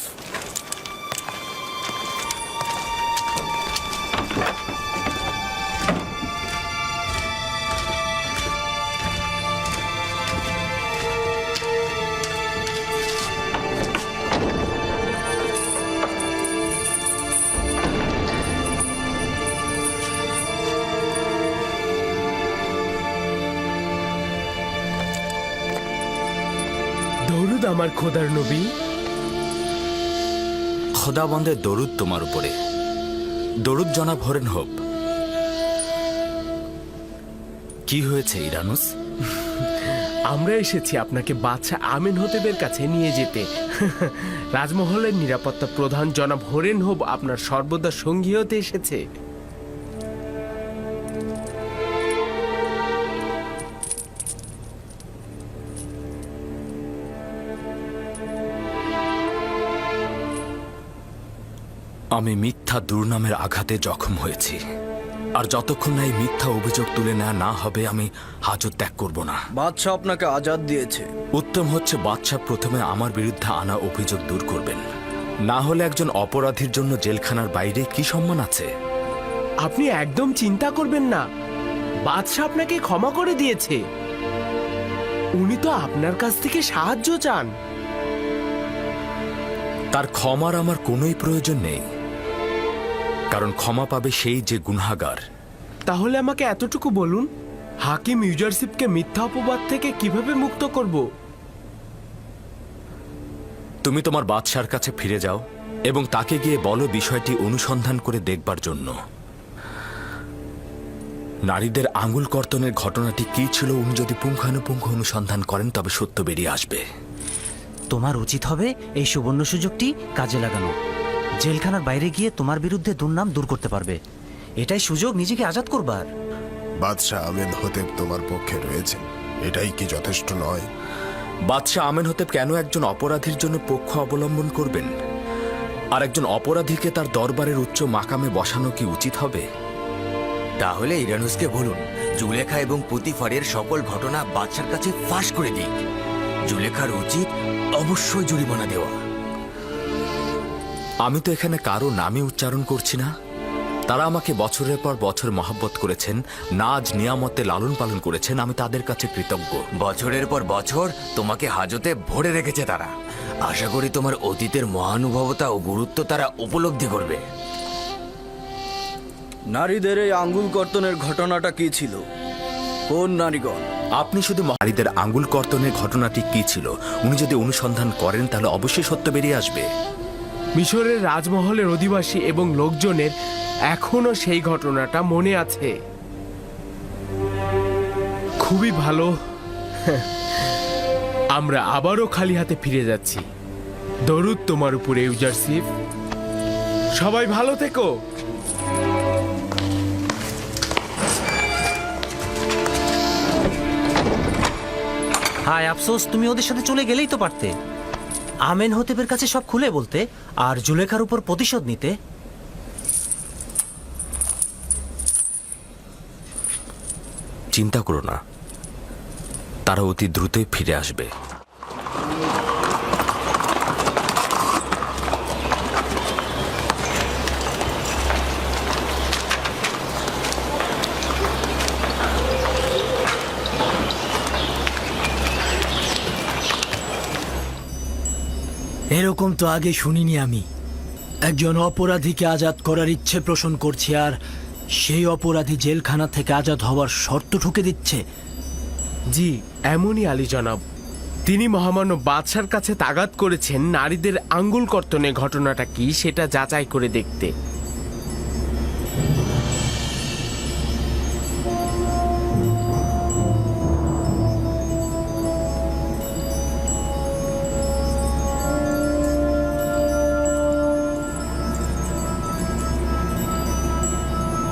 দরুদ আমার খোদার নবী। খোদাবন্দের দরুদ তোমার উপরে। দরুদ জনাব হরেন হোপ। কি হয়েছে ইরানুস? আমরা এসেছি আপনাকে বাদশাহ আমিন হতেবের কাছে নিয়ে যেতে। রাজমহলের নিরাপত্তা প্রধান জনাব হরেন হোপ আপনার সর্বদা সঙ্গী হতে এসেছে। আমি মিথ্যা দুর্নামের আঘাতে জখম হয়েছি, আর যতক্ষণ না এই মিথ্যা অভিযোগ তুলে নেওয়া না হবে আমি হাজত ত্যাগ করব না। বাদশাহ আপনাকে আজাদ দিয়েছে। উত্তম হচ্ছে বাদশাহ প্রথমে আমার বিরুদ্ধে আনা অভিযোগ দূর করবেন, না হলে একজন অপরাধীর জন্য জেলখানার বাইরে কি সম্মান আছে? আপনি একদম চিন্তা করবেন না, বাদশাহ আপনাকে ক্ষমা করে দিয়েছে। উনি তো আপনার কাছ থেকে সাহায্য চান। তার ক্ষমার আমার কোনোই প্রয়োজন নেই, কারণ ক্ষমা পাবে সেই যে গুনাহগার। তাহলে আমাকে এতটুকু বলুন, হাকিম ইউজারশিপকে মিথ্যা অপবাদ থেকে কিভাবে মুক্ত করব? তুমি তোমার বাদশার কাছে ফিরে যাও এবং তাকে গিয়ে বলো বিষয়টি অনুসন্ধান করে দেখবার জন্য। নারীদের আঙুল কর্তনের ঘটনাটি কি ছিল উনি যদি পুঙ্খানুপুঙ্খ অনুসন্ধান করেন তবে সত্য বেরিয়ে আসবে। তোমার উচিত হবে এই সুবর্ণ সুযোগটি কাজে লাগানো। জেলখানার বাইরে গিয়ে তোমার বিরুদ্ধে দুর্নাম দূর করতে পারবে। এটাই সুযোগ নিজেকে আজাদ করবার। বাদশাহ আমেন হতেব তোমার পক্ষে রয়েছেন, এটাই কি যথেষ্ট নয়? বাদশাহ আমেন হতেব কেন একজন অপরাধীর জন্য পক্ষ অবলম্বন করবেন? আর একজন অপরাধীকে তার দরবারের উচ্চ মাকামে বসানো কি উচিত হবে? তাহলে ইরানুসকে বলুন জুলেখা এবং পুতিফারের সকল ঘটনা বাদশার কাছে ফাঁস করে দিক। জুলেখার উচিত অবশ্যই জরিমানা দেওয়া। আমি তো এখানে কারো নামে উচ্চারণ করছি না। তারা আমাকে বছরের পর বছর মহব্বত করেছেন, নাজ নিয়ামতে লালন পালন করেছেন। আমি তাদের কাছে কৃতজ্ঞ। বছরের পর বছর তোমাকে হাজতে ভরে রেখেছে তারা। আশা করি তোমার অতীতের মহানুভবতা ও গুরুত্ব তারা উপলব্ধি করবে। নারীদের এই আঙ্গুল কর্তনের ঘটনাটা কি ছিল? কোন নারীগণ? আপনি শুধু নারীদের আঙ্গুল কর্তনের ঘটনাটি কি ছিল উনি যদি অনুসন্ধান করেন তাহলে অবশ্যই সত্য বেরিয়ে আসবে। মিশরের রাজমহলের অধিবাসী এবং লোকজনের এখনো সেই ঘটনাটা মনে আছে। খুবই ভালো। আমরা আবারও খালি হাতে ফিরে যাচ্ছি। দরুদ তোমার উপরে ইউজারশিপ। সবাই ভালো থেকো। হায় আফসোস, তুমি ওদের সাথে চলে গেলেই তো পারতে। আমেন হতেবের কাছে সব খুলে বলতে আর জুলেখার উপর প্রতিশোধ নিতে। চিন্তা করো না, তারা অতি দ্রুতই ফিরে আসবে। এরকম তো আগে শুনিনি আমি। একজন অপরাধীকে আজাদ করার ইচ্ছে পোষণ করছে, আর সেই অপরাধী জেলখানা থেকে আজাদ হওয়ার শর্ত ঠুকে দিচ্ছে। জি, এমনই আলী জনাব। তিনি মহামান্য বাদশার কাছে তাগাদ করেছেন নারীদের আঙ্গুল কর্তনের ঘটনাটা কি সেটা যাচাই করে দেখতে।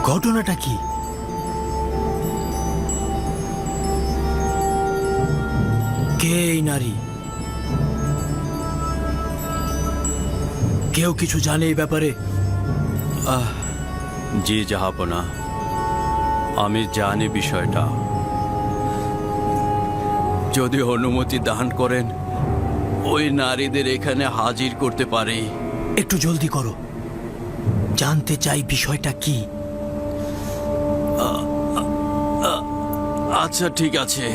ঘটনাটা কি? কে এই নারী? কেউ কিছু জানে এই ব্যাপারে? জি জাহাপনা, আমি জানি বিষয়টা। যদি অনুমতি দান করেন ওই নারীদের এখানে হাজির করতে পারি। একটু জলদি করো, জানতে চাই বিষয়টা কি। আচ্ছা ঠিক আছে।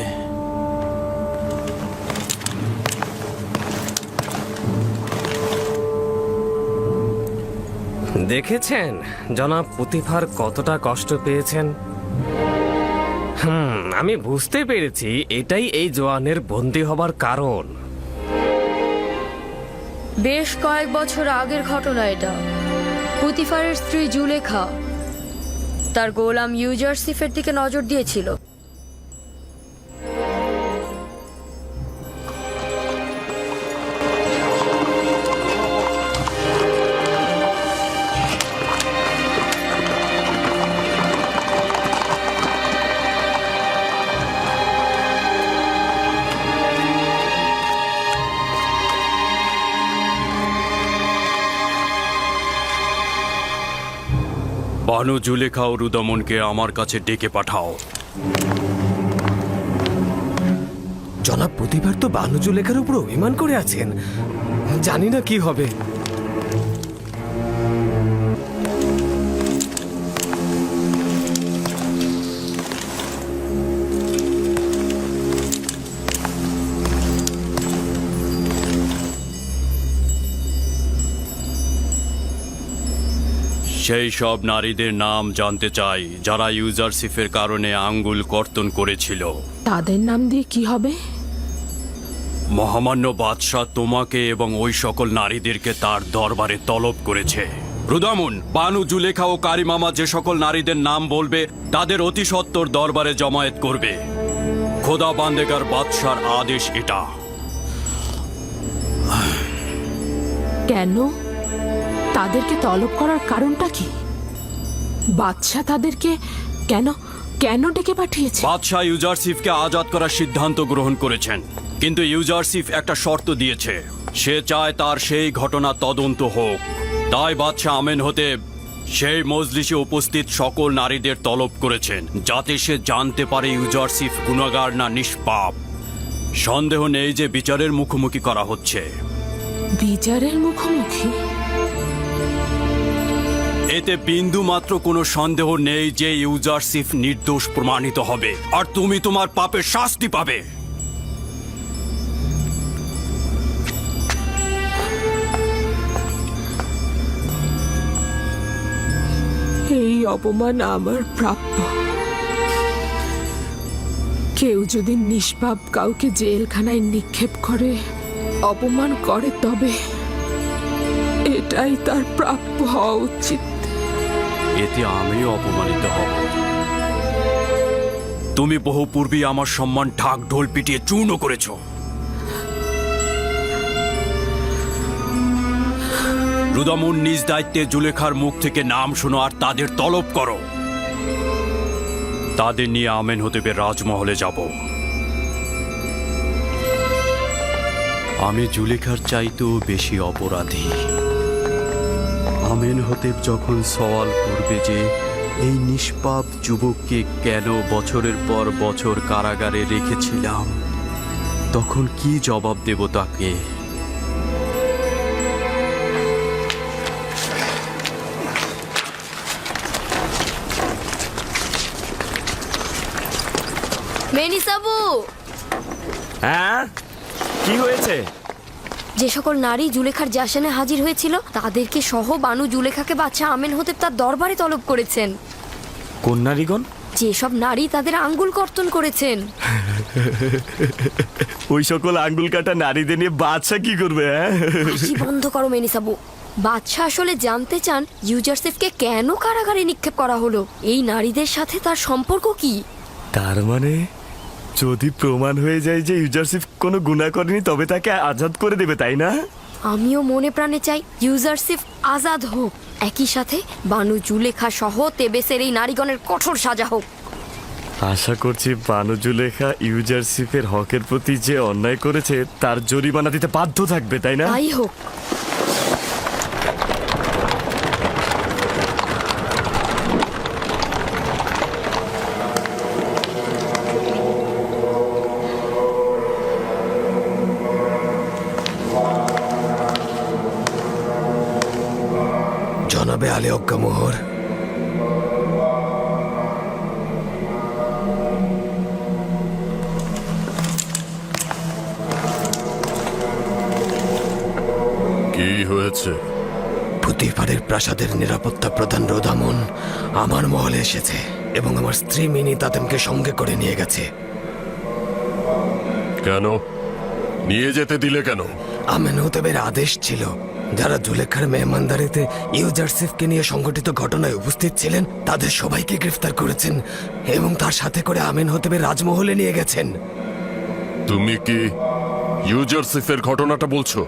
দেখেছেন জনাব পুতিফার কতটা কষ্ট পেয়েছেন? আমি বুঝতে পেরেছি এটাই এই জওয়ানের বন্দী হবার কারণ। বেশ কয়েক বছর আগের ঘটনা এটা। পুতিফারের স্ত্রী জুলেখা তার গোলাম ইউজারসিফের দিকে নজর দিয়েছিল। বানু জুলেখা ও রুদমনকে আমার কাছে ডেকে পাঠাও। জনাব প্রতিবার তো বানু জুলেখার উপর অভিমান করে আছেন, জানি না কি হবে। সেই সব নারীদের নাম জানতে চাই যারা ইউজারসিফের কারণে আঙ্গুল কর্তন করেছিল। তাদের নাম দিয়ে কি হবে? মহামান্য বাদশাহ তোমাকে এবং ওই সকল নারীদেরকে তার দরবারে তলব করেছে। রুদামুন, বানু জুলেখা ও কারিমামা যে সকল নারীদের নাম বলবে তাদের অতি সত্বর দরবারে জমায়েত করবে। খোদা বান্দেগার বাদশার আদেশ এটা। কেন? তাদেরকে তলব করার কারণটা কি? বাদশাহ তাদেরকে কেন কেন ডেকে পাঠিয়েছে? বাদশাহ ইউজারসিফকে আজাদ করার সিদ্ধান্ত গ্রহণ করেছেন, কিন্তু ইউজারসিফ একটা শর্ত দিয়েছে। সে চায় তার সেই ঘটনা তদন্ত হোক। তাই বাদশাহ আমেনহতেব সেই মজলিসে উপস্থিত সকল নারীদের তলব করেছেন, যাতে সে জানতে পারে ইউজারসিফ গুনাহগার না নিষ্পাপ। সন্দেহ নেই যে বিচারের মুখোমুখি করা হচ্ছে। বিচারের মুখোমুখি? এতে বিন্দু মাত্র কোনো সন্দেহ নেই যে ইউজারসিফ নির্দোষ প্রমাণিত হবে, আর তুমি তোমার পাপের শাস্তি পাবে। এই অপমান আমার প্রাপ্য। কেউ যদি নিষ্পাপ কাউকে জেলখানায় নিক্ষেপ করে, অপমান করে, তবে এটাই তার প্রাপ্য হওয়া উচিত। এতে আমিও অপমানিত হব। তুমি বহু পূর্বেই আমার সম্মান ঢাক ঢোল পিটিয়ে চূর্ণ করেছ। রুদামুন নিজ দায়িত্বে জুলেখার মুখ থেকে নাম শোনো আর তাদের তলব করো। তাদের নিয়ে আমেনহতেবের রাজমহলে যাব। আমি জুলেখার চাইতেও বেশি অপরাধী। আমেনহতেব যখন সওয়াল করবে যে এই নিষ্পাপ যুবককে কেন বছরের পর বছর কারাগারে রেখেছিলাম, তখন কি জবাব দেব তাকে? মেনিসাবু, হ্যাঁ, কি হয়েছে? যে সকল নারী জুলেখার জাসানে হাজির হয়েছিল তাদেরকে সহ বানু জুলেখাকে বাদশাহ আমেনহোতেপ তার দরবারে তলব করেছেন। কোন নারীগণ? যেসব নারী তাদের আঙ্গুল কর্তন করেছেন। ওই সকল আঙ্গুল কাটা নারীদের নিয়ে বাদশা কি করবে? হাসি বন্ধ করো মেনিসাবু। বাদশাহ আসলে জানতে চান ইউজারসিফকে কেন কারাগারে নিক্ষেপ করা হলো, এই নারীদের সাথে তার সম্পর্ক কি। তার মানে যদি প্রমাণ হয়ে যায় যে ইউজারসিফ কোনো গুনাহ করেনি তবে তাকে আজাদ করে দেবে, তাই না? আমিও মনে প্রাণে চাই ইউজারসিফ আজাদ হোক, একই সাথে বানু জুলেখা সহ তেবেসের এই নারীগণের কঠোর সাজা হোক। আশা করছি বানু জুলেখা ইউজারসিফের হকের প্রতি যে অন্যায় করেছে তার জরিমানা দিতে বাধ্য থাকবে, তাই না? তাই হোক। জনাবে আলী অজ্ঞামোহর, কি হয়েছে? পুতিফারের প্রাসাদের নিরাপত্তা প্রধান রোদামন আমার মহলে এসেছে এবং আমার স্ত্রী মিনি তাতেমকে সঙ্গে করে নিয়ে গেছে। কেন নিয়ে যেতে দিলে কেন? আমেনহোতেবের আদেশ ছিল যারা জুলেখার মেহমানদারিতে ইউজারসিফকে নিয়ে সংঘটিত ঘটনায় উপস্থিত ছিলেন তাদের সবাইকে গ্রেফতার করেছেন এবং তার সাথে করে আমেনহোতেবের রাজমহলে নিয়ে গেছেন। তুমি কি ইউজারসিফের ঘটনাটা বলছো?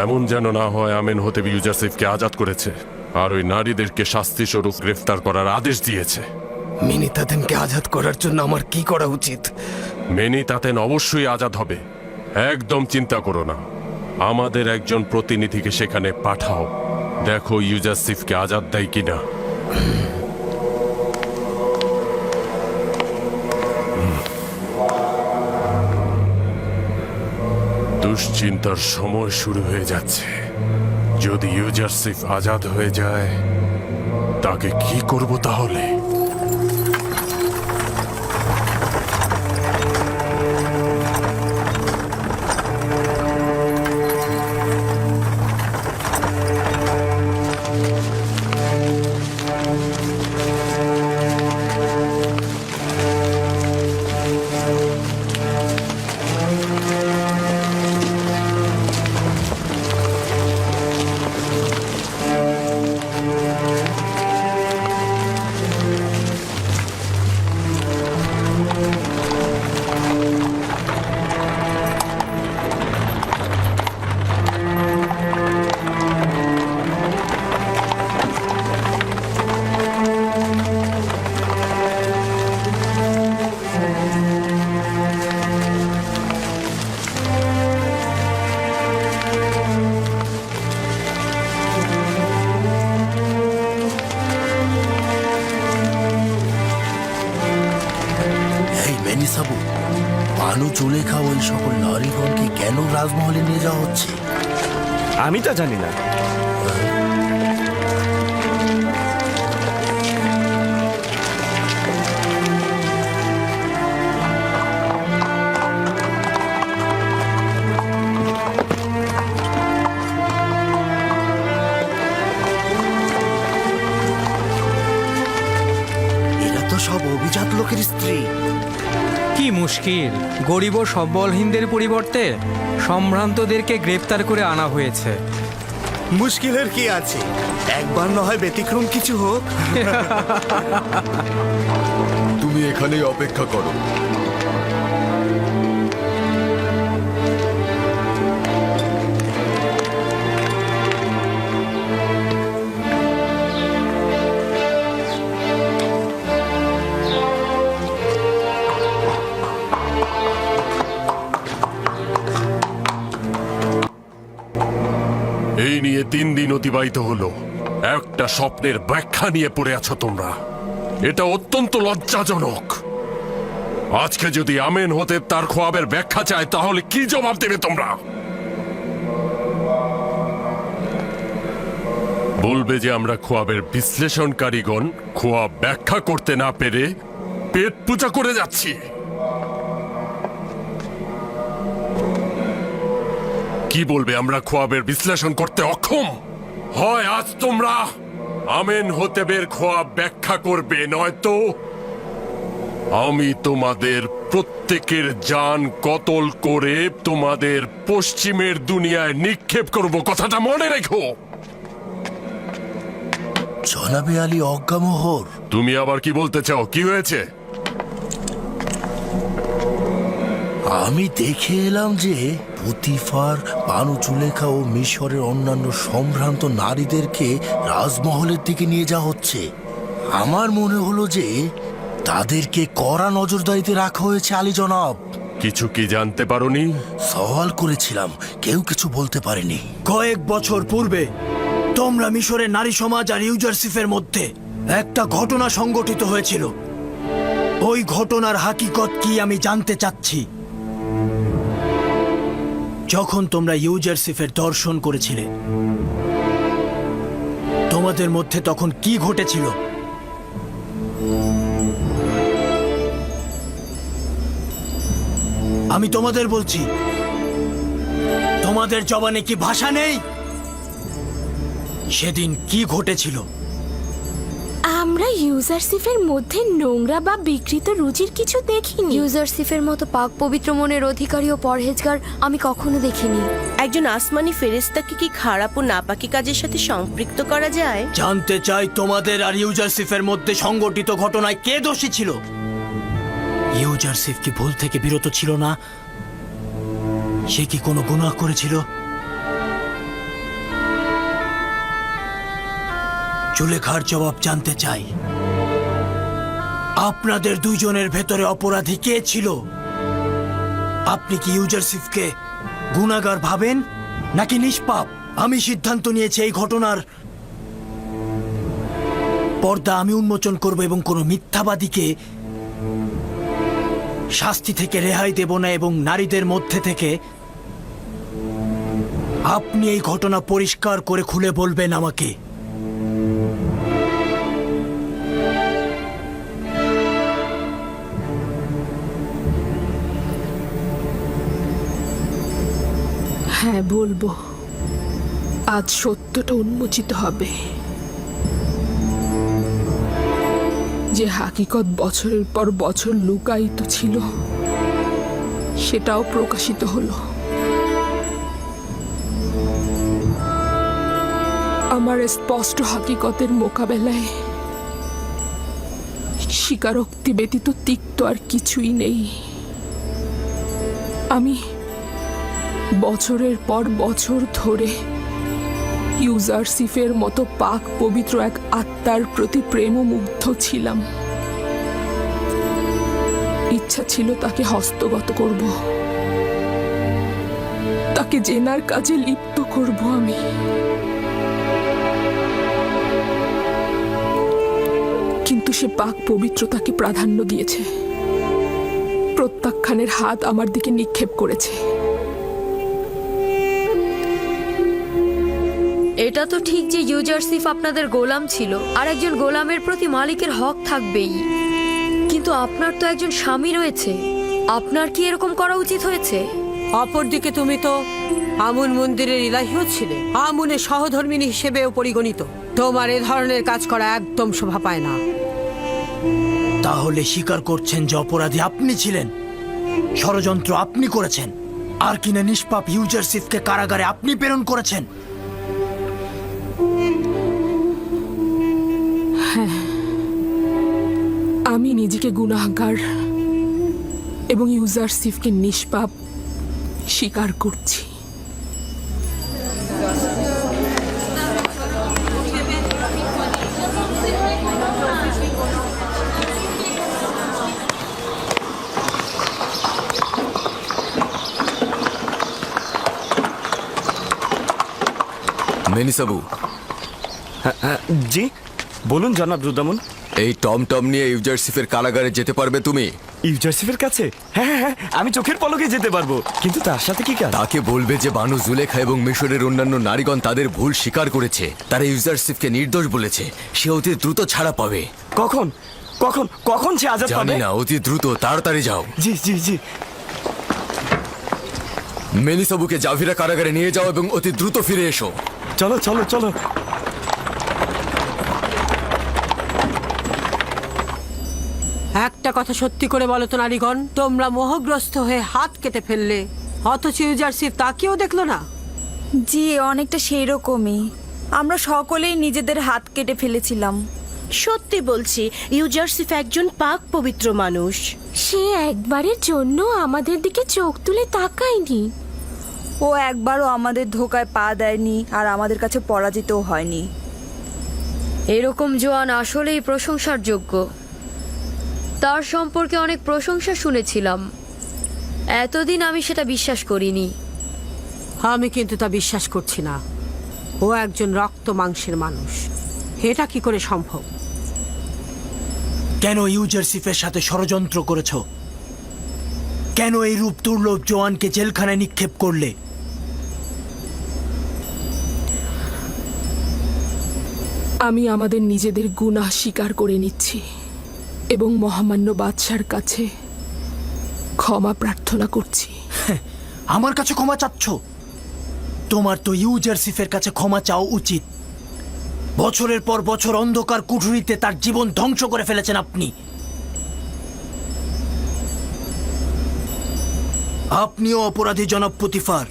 এমন যেন না হয় আমেনহোতেব ইউজারসিফকে আজাদ করেছে আর ওই নারীদেরকে শাস্তি স্বরূপ গ্রেফতার করার আদেশ দিয়েছে। মিনি তাতেমকে আজাদ করার জন্য আমার কি করা উচিত? মেনি তাতেন অবশ্যই আজাদ হবে, একদম চিন্তা করো না। আমাদের একজন প্রতিনিধিকে সেখানে পাঠাও, দেখো ইউজারসিফকে আজাদ দেয় কিনা। দুশ্চিন্তার সময় শুরু হয়ে যাচ্ছে। যদি ইউজারসিফ আজাদ হয়ে যায় তাকে কি করব তাহলে? বানু জুলেখা ওই সকল নারীগণকে কেন রাজমহলে নিয়ে যাওয়া হচ্ছে আমি তা জানি না। এরা তো সব অভিজাত লোকের স্ত্রী। কি মুশকিল, গরিব ও সবলহীনদের পরিবর্তে সম্ভ্রান্তদেরকে গ্রেপ্তার করে আনা হয়েছে। মুশকিলের কি আছে, একবার না হয় ব্যতিক্রম কিছু হোক। তুমি এখানেই অপেক্ষা করো। এই নিয়ে 3 দিন অতিবাহিত হলো, একটা স্বপ্নের ব্যাখ্যা নিয়ে পড়ে আছো তোমরা। এটা অত্যন্ত লজ্জাজনক। আজকে যদি আমেনহোতেব তার খোয়াবের ব্যাখ্যা চায় তাহলে কি জবাব দেবে তোমরা? বলবে যে আমরা খোয়াবের বিশ্লেষণকারীগণ খোয়াব ব্যাখ্যা করতে না পেরে পেট পূজা করে যাচ্ছি। কি বলবে আমরা খোয়াবের বিশ্লেষণ করতে অক্ষম? হয় আজ তোমরা আমেনহোতেবের খোয়াব ব্যাখ্যা করবে, নয়তো আমি তোমাদের প্রত্যেকের জান কতল করে তোমাদের পশ্চিমের দুনিয়ায় নিক্ষেপ করব, কথাটা মনে রেখো। জনাবে আলী অজ্ঞামোহর, তুমি আবার কি বলতে চাও? কি হয়েছে? আমি দেখে এলাম যে পুতিফার বানু জুলেখা ও মিশরের অন্যান্য সম্ভ্রান্ত নারীদেরকে রাজমহলের দিকে নিয়ে যাওয়া হচ্ছে। আমার মনে হলো যে তাদেরকে কড়া নজরদারিতে রাখা হয়েছে আলী জনাব। কিছু কি জানতে পারোনি? সওয়াল করেছিলাম, কেউ কিছু বলতে পারেনি। কয়েক বছর পূর্বে তোমরা মিশরের নারী সমাজ আর ইউজারসিফের মধ্যে একটা ঘটনা সংগঠিত হয়েছিল। ওই ঘটনার হাকিকত কি আমি জানতে চাচ্ছি। যখন তোমরা ইউজারসিফের দর্শন করেছিলে, তোমাদের মধ্যে তখন কি ঘটেছিল? আমি তোমাদের বলছি, তোমাদের জবানে কি ভাষা নেই? সেদিন কি ঘটেছিল? আমরা ইউজারসিফের মধ্যে নোংরা বা বিকৃত রুচির কিছু দেখিনি। ইউজারসিফের মতো পাক পবিত্র মনের অধিকারী ও পরহেজগার আমি কখনো দেখিনি। একজন আসমানি ফেরেশতাকে কি খারাপ ও নাপাকি কাজের সাথে সম্পৃক্ত করা যায়? জানতে চাই তোমাদের আর ইউজারসিফের মধ্যে সংগঠিত ঘটনায় কে দোষী ছিল? ইউজারসিফ কি ভুল থেকে বিরত ছিল না? সে কি কোনো গুনাহ করেছিল? জুলেখার জবাব জানতে চাই। আপনাদের দুইজনের ভেতরে অপরাধী কে ছিল? আপনি কি ইউজারসিফকে গুনাহগার ভাবেন নাকি নিষ্পাপ? আমি সিদ্ধান্ত নিয়েছি এই ঘটনার পর্দা আমি উন্মোচন করব এবং কোনো মিথ্যাবাদীকে শাস্তি থেকে রেহাই দেব না, এবং নারীদের মধ্যে থেকে আপনি এই ঘটনা পরিষ্কার করে খুলে বলবেন আমাকে। হ্যাঁ, বলবো। আজ সত্যটা উন্মোচিত হবে। যে হাকিকত বছরের পর বছর লুকায়িত ছিল, সেটাও প্রকাশিত হলো। আমার স্পষ্ট হাকিকতের মোকাবেলায় স্বীকারোক্তি ব্যতীত তিক্ত আর কিছুই নেই। আমি বছরের পর বছর ধরে ইউজারসিফের মতো পাক পবিত্র এক আত্মার প্রতি প্রেমমুগ্ধ ছিলাম। ইচ্ছা ছিল তাকে হস্তগত করব, তাকে জেনার কাজে লিপ্ত করব আমি। কিন্তু সে পাক পবিত্রতাকে প্রাধান্য দিয়েছে, প্রত্যাখ্যানের হাত আমার দিকে নিক্ষেপ করেছে। এটা তো ঠিক যে ইউজারসিফ আপনাদের গোলাম ছিল, আর একজন গোলামের প্রতি মালিকের হক থাকবেই। কিন্তু আপনার তো একজন স্বামী রয়েছে, আপনার কি এরকম করা উচিত হয়েছে? অপরদিকে তুমি তো আমুন মন্দিরের ইলাহিও ছিলে, আমুনের সহধর্মিনী হিসেবেও পরিগণিত। তোমার এ ধরনের কাজ করা একদম শোভা পায় না। তাহলে স্বীকার করছেন যে অপরাধী আপনি ছিলেন, ষড়যন্ত্র আপনি করেছেন, আর কিনা নিষ্পাপ ইউজারসিফকে কারাগারে আপনি প্রেরণ করেছেন? হ্যাঁ, আমি নিজেকে গুনাহগার এবং ইউজারসিফকে নিষ্পাপ স্বীকার করছি। মেনিসাবু, জি বলুন জনাব রুদামুন। এই টমটম নিয়ে ইউজারসিফের কারাগারে যেতে পারবে তুমি? ইউজারসিফের কাছে? হ্যাঁ হ্যাঁ, আমি চোখের পলকে যেতে পারবো, কিন্তু তার সাথে কি কাজ? তাকে বলবে যে বানু জুলেখা এবং মিশরের অন্যান্য নারীগণ তাদের ভুল স্বীকার করেছে, তারা ইউজারসিফকে নির্দোষ বলেছে। সে অতি দ্রুত ছাড়া পাবে। কখন? কখন কখন সে আজাদ জানি পাবে? না, অতি দ্রুত, তাড়াতাড়ি যাও। জি জি জি। মেলিসাবুকে জাভিরা কারাগারে নিয়ে যাও এবং অতি দ্রুত ফিরে এসো। চলো চলো চলো। একটা কথা সত্যি করে বলো তো নারীগণ, তোমরা মোহগ্রস্ত হয়ে হাত কেটে ফেললে, অথচ ইউজারশিপ তাকেও দেখলো না। জি, অনেকটা সেই রকমই। আমরা সকলেই নিজেদের হাত কেটে ফেলেছিলাম। সত্যি বলছি, ইউজারসিফ একজন পাক পবিত্র মানুষ। সে একবারের জন্য আমাদের দিকে চোখ তুলে তাকায়নি। ও একবারও আমাদের ধোকায় পা দেয়নি আর আমাদের কাছে পরাজিতও হয়নি। এরকম জোয়ান আসলেই প্রশংসার যোগ্য। তার সম্পর্কে অনেক প্রশংসা শুনেছিলাম, এতদিন আমি সেটা বিশ্বাস করিনি। আমি কিন্তু তা বিশ্বাস করছি না। ও একজন রক্ত মাংসের মানুষ। এটা কি করে সম্ভব? কেন ইউজারশিপের সাথে ষড়যন্ত্র করেছ? কেন এই রূপ দুর্লভ জোয়ানকে জেলখানায় নিক্ষেপ করলে? আমি আমাদের নিজেদের গুনাহ স্বীকার করে নিচ্ছি এবং মহামান্য বাদশার কাছে ক্ষমা প্রার্থনা করছি। আমার কাছে ক্ষমা চাচ্ছ? তোমার তো ইউজারশিপের কাছে ক্ষমা চাওয়া উচিত। বছরের পর বছর অন্ধকার কুঠুরিতে তার জীবন ধ্বংস করে ফেলেছেন আপনি। আপনিও অপরাধী জনাব পুতিফার,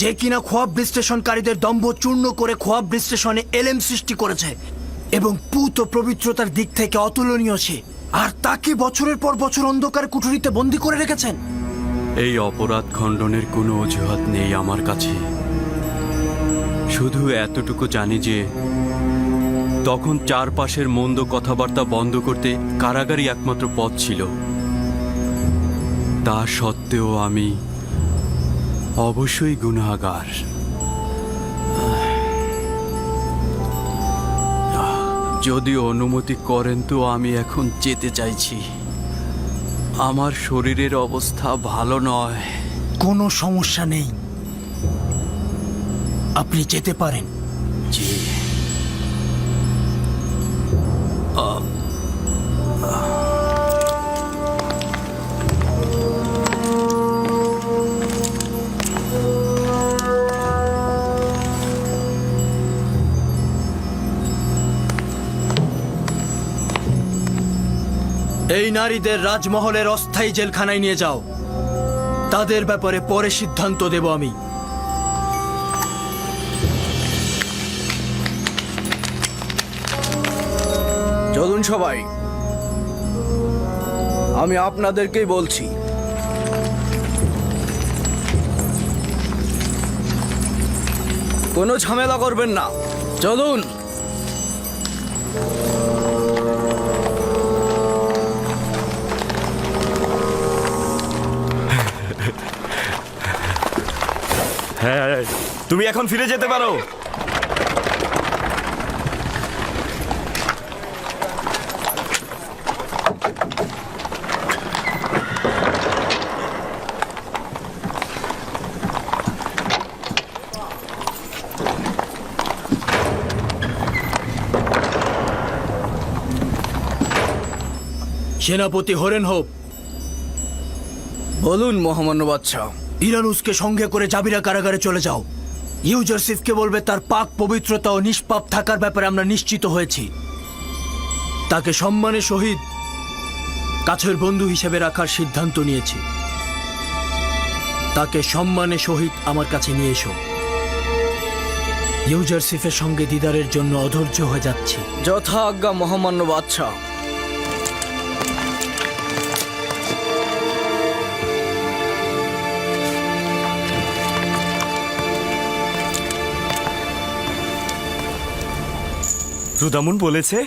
যে কিনা খোয়াব বিশ্লেষণকারীদের দম্ভ চূর্ণ করে খোয়াব বিশ্লেষণে এলেম সৃষ্টি করেছে এবং পুত পবিত্রতার দিক থেকে অতুলনীয় সে, আর তাকে বছরের পর বছর অন্ধকার কুঠুরিতে বন্দী করে রেখেছেন। এই অপরাধ খণ্ডনের কোনো অজুহাত নেই আমার কাছে। শুধু এতটুকু জানি যে তখন চারপাশের মন্দ কথাবার্তা বন্ধ করতে কারাগারই একমাত্র পথ ছিল। তা সত্ত্বেও আমি অবশ্যই গুনাহগার। যদি অনুমতি করেন তো আমি এখন যেতে চাইছি। আমার শরীরের অবস্থা ভালো নয়। কোনো সমস্যা নেই, আপনি যেতে পারেন। জি। এই নারীদের রাজমহলের অস্থায়ী জেলখানায় নিয়ে যাও। তাদের ব্যাপারে পরে সিদ্ধান্ত দেব আমি। চলুন সবাই, আমি আপনাদেরকেই বলছি, কোনো ঝামেলা করবেন না। চলুন। হ্যাঁ, তুমি এখন ফিরে যেতে পারো। সেনাপতি হরেন হোপ, বলুন মহামান্য বাদশা। ইরানুসকে সঙ্গে করে জাবিরা কারাগারে চলে যাও। ইউজারশিফকে বলবে তার পাক পবিত্রতা ও নিষ্পাপ থাকার ব্যাপারে আমরা নিশ্চিত হয়েছি। তাকে সম্মানের সহিত কাছের বন্ধু হিসেবে রাখার সিদ্ধান্ত নিয়েছি। তাকে সম্মানের সহিত আমার কাছে নিয়ে এসো। ইউজারশিফের সঙ্গে দিদারের জন্য অধৈর্য হয়ে যাচ্ছি। যথা আজ্ঞা মহামান্য বাদশা। রুদামুন বলেছে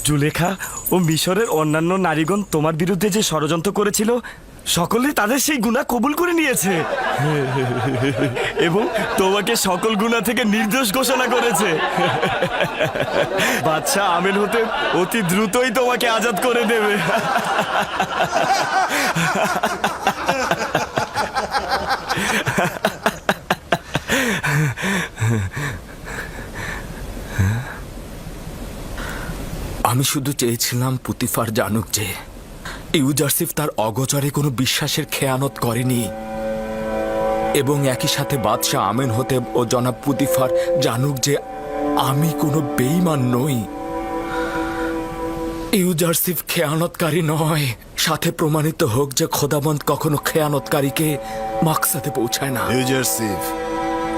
জুলেখা ও মিশরের অন্যান্য নারীগণ তোমার বিরুদ্ধে যে ষড়যন্ত্র করেছিল সকলে তাদের সেই গুনাহ কবুল করে নিয়েছে এবং তোমাকে সকল গুনাহ থেকে নির্দোষ ঘোষণা করেছে। বাদশা আমেন হতে অতি দ্রুতই তোমাকে আজাদ করে দেবে। আমি শুধু চেয়েছিলাম পুতিফার জানুক যে ইউজারসিফ তার অগোচরে কোনো বিশ্বাসের খেয়ানত করেনি, এবং একই সাথে বাদশাহ আমেনহোতেব ও জনাব পুতিফার জানুক যে আমি কোনো বেঈমান নই। ইউজারসিফ খেয়ানতকারী নয়, সাথে প্রমাণিত হোক যে খোদাবন্ত কখনো খেয়ানতকারীকে মাকসাদে পৌঁছায় না। ইউজারসিফ,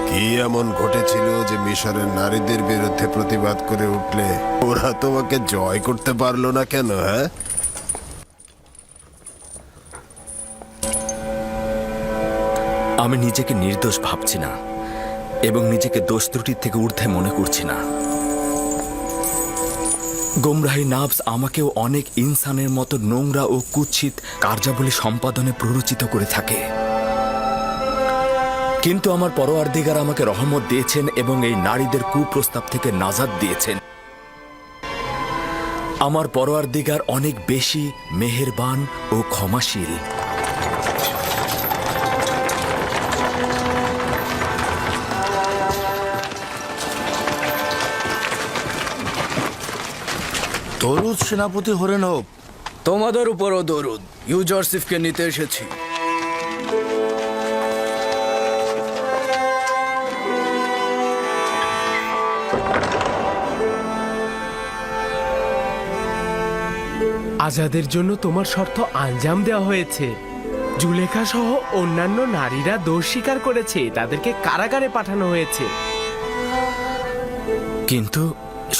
কি এমন ঘটেছিল যে মিশরের নারীদের বিরুদ্ধে প্রতিবাদ করে উঠলে ওরা তোমাকে জয় করতে পারলো না কেন? হ্যাঁ, আমি নিজেকে নির্দোষ ভাবছি না এবং নিজেকে দোষ ত্রুটির থেকে ঊর্ধ্বে মনে করছি না। গোমরাহি নাফস আমাকেও অনেক ইনসানের মতো নোংরা ও কুৎসিত কার্যাবলী সম্পাদনে প্ররোচিত করে থাকে, কিন্তু আমার পরওয়ারদিগার আমাকে রহমত দিয়েছেন এবং এই নারীদের কুপ্রস্তাব থেকে নাজাত দিয়েছেন। আমার পরওয়ারদিগার অনেক বেশি মেহেরবান ও ক্ষমাশীল। দরুদ সেনাপতি হরেন হোক। তোমাদের উপরও দরুদ। ইউজারসিফকে নিতে এসেছি। আজাদের জন্য তোমার শর্ত আঞ্জাম দেওয়া হয়েছে। জুলেখা সহ অন্যান্য নারীরা দোষ স্বীকার করেছে, তাদেরকে কারাগারে পাঠানো হয়েছে। কিন্তু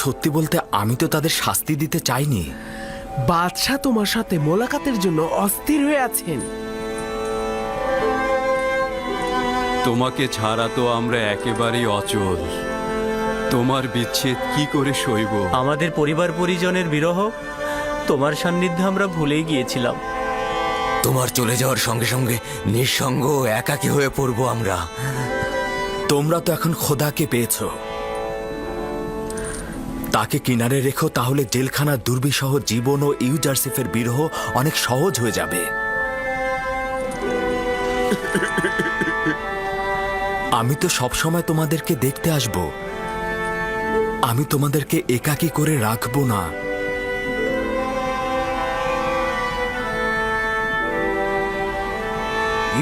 সত্যি বলতে আমি তো তাদের শাস্তি দিতে চাইনি। বাদশাহ তোমার সাথে মোলাকাতের জন্য অস্থির হয়ে আছেন। তোমাকে ছাড়া তো আমরা একেবারেই অচল। তোমার বিচ্ছেদ কি করে সইব? আমাদের পরিবার পরিজনের বিরহ তোমার সান্নিধ্যে আমরা ভুলেই গিয়েছিলাম। তোমার চলে যাওয়ার সঙ্গে সঙ্গে নিঃসঙ্গ ও একাকী হয়ে পড়বো আমরা। তোমরা তো এখন খোদাকে পেয়েছো, তাকে কিনারে রেখো, তাহলে জেলখানার দুর্বিসহ জীবন ও ইউজারসিফের বিরহ অনেক সহজ হয়ে যাবে। আমি তো সবসময় তোমাদেরকে দেখতে আসব, আমি তোমাদেরকে একাকী করে রাখবো না।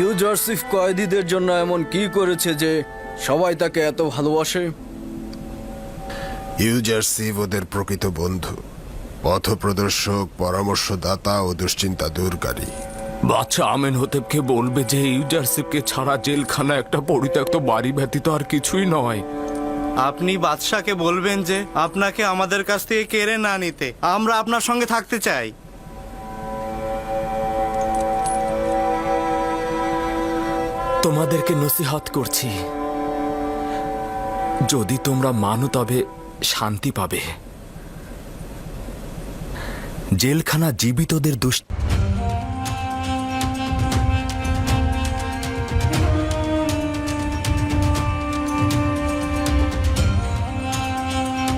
ইউজারসিফ কয়েদিদের জন্য এমন কি করেছে যে সবাই তাকে এত ভালোবাসে? ইউজারসিফ ওদের প্রকৃত বন্ধু, পথপ্রদর্শক, পরামর্শদাতা ও দুশ্চিন্তা দূরকারী। বাচ্চা আমেনহোতেবকে বলবে যে ইউজারসিফকে ছাড়া জেলখানা একটা পরিত্যক্ত বাড়ি ব্যতীত আর কিছুই নয়। আপনি বাদশাকে বলবেন যে আপনাকে আমাদের কাছ থেকে কেড়ে না নিতে, আমরা আপনার সঙ্গে থাকতে চাই। তোমাদেরকে নসিহত করছি, যদি তোমরা মানো তবে শান্তি পাবে। জেলখানা জীবিতদের দুষ্ট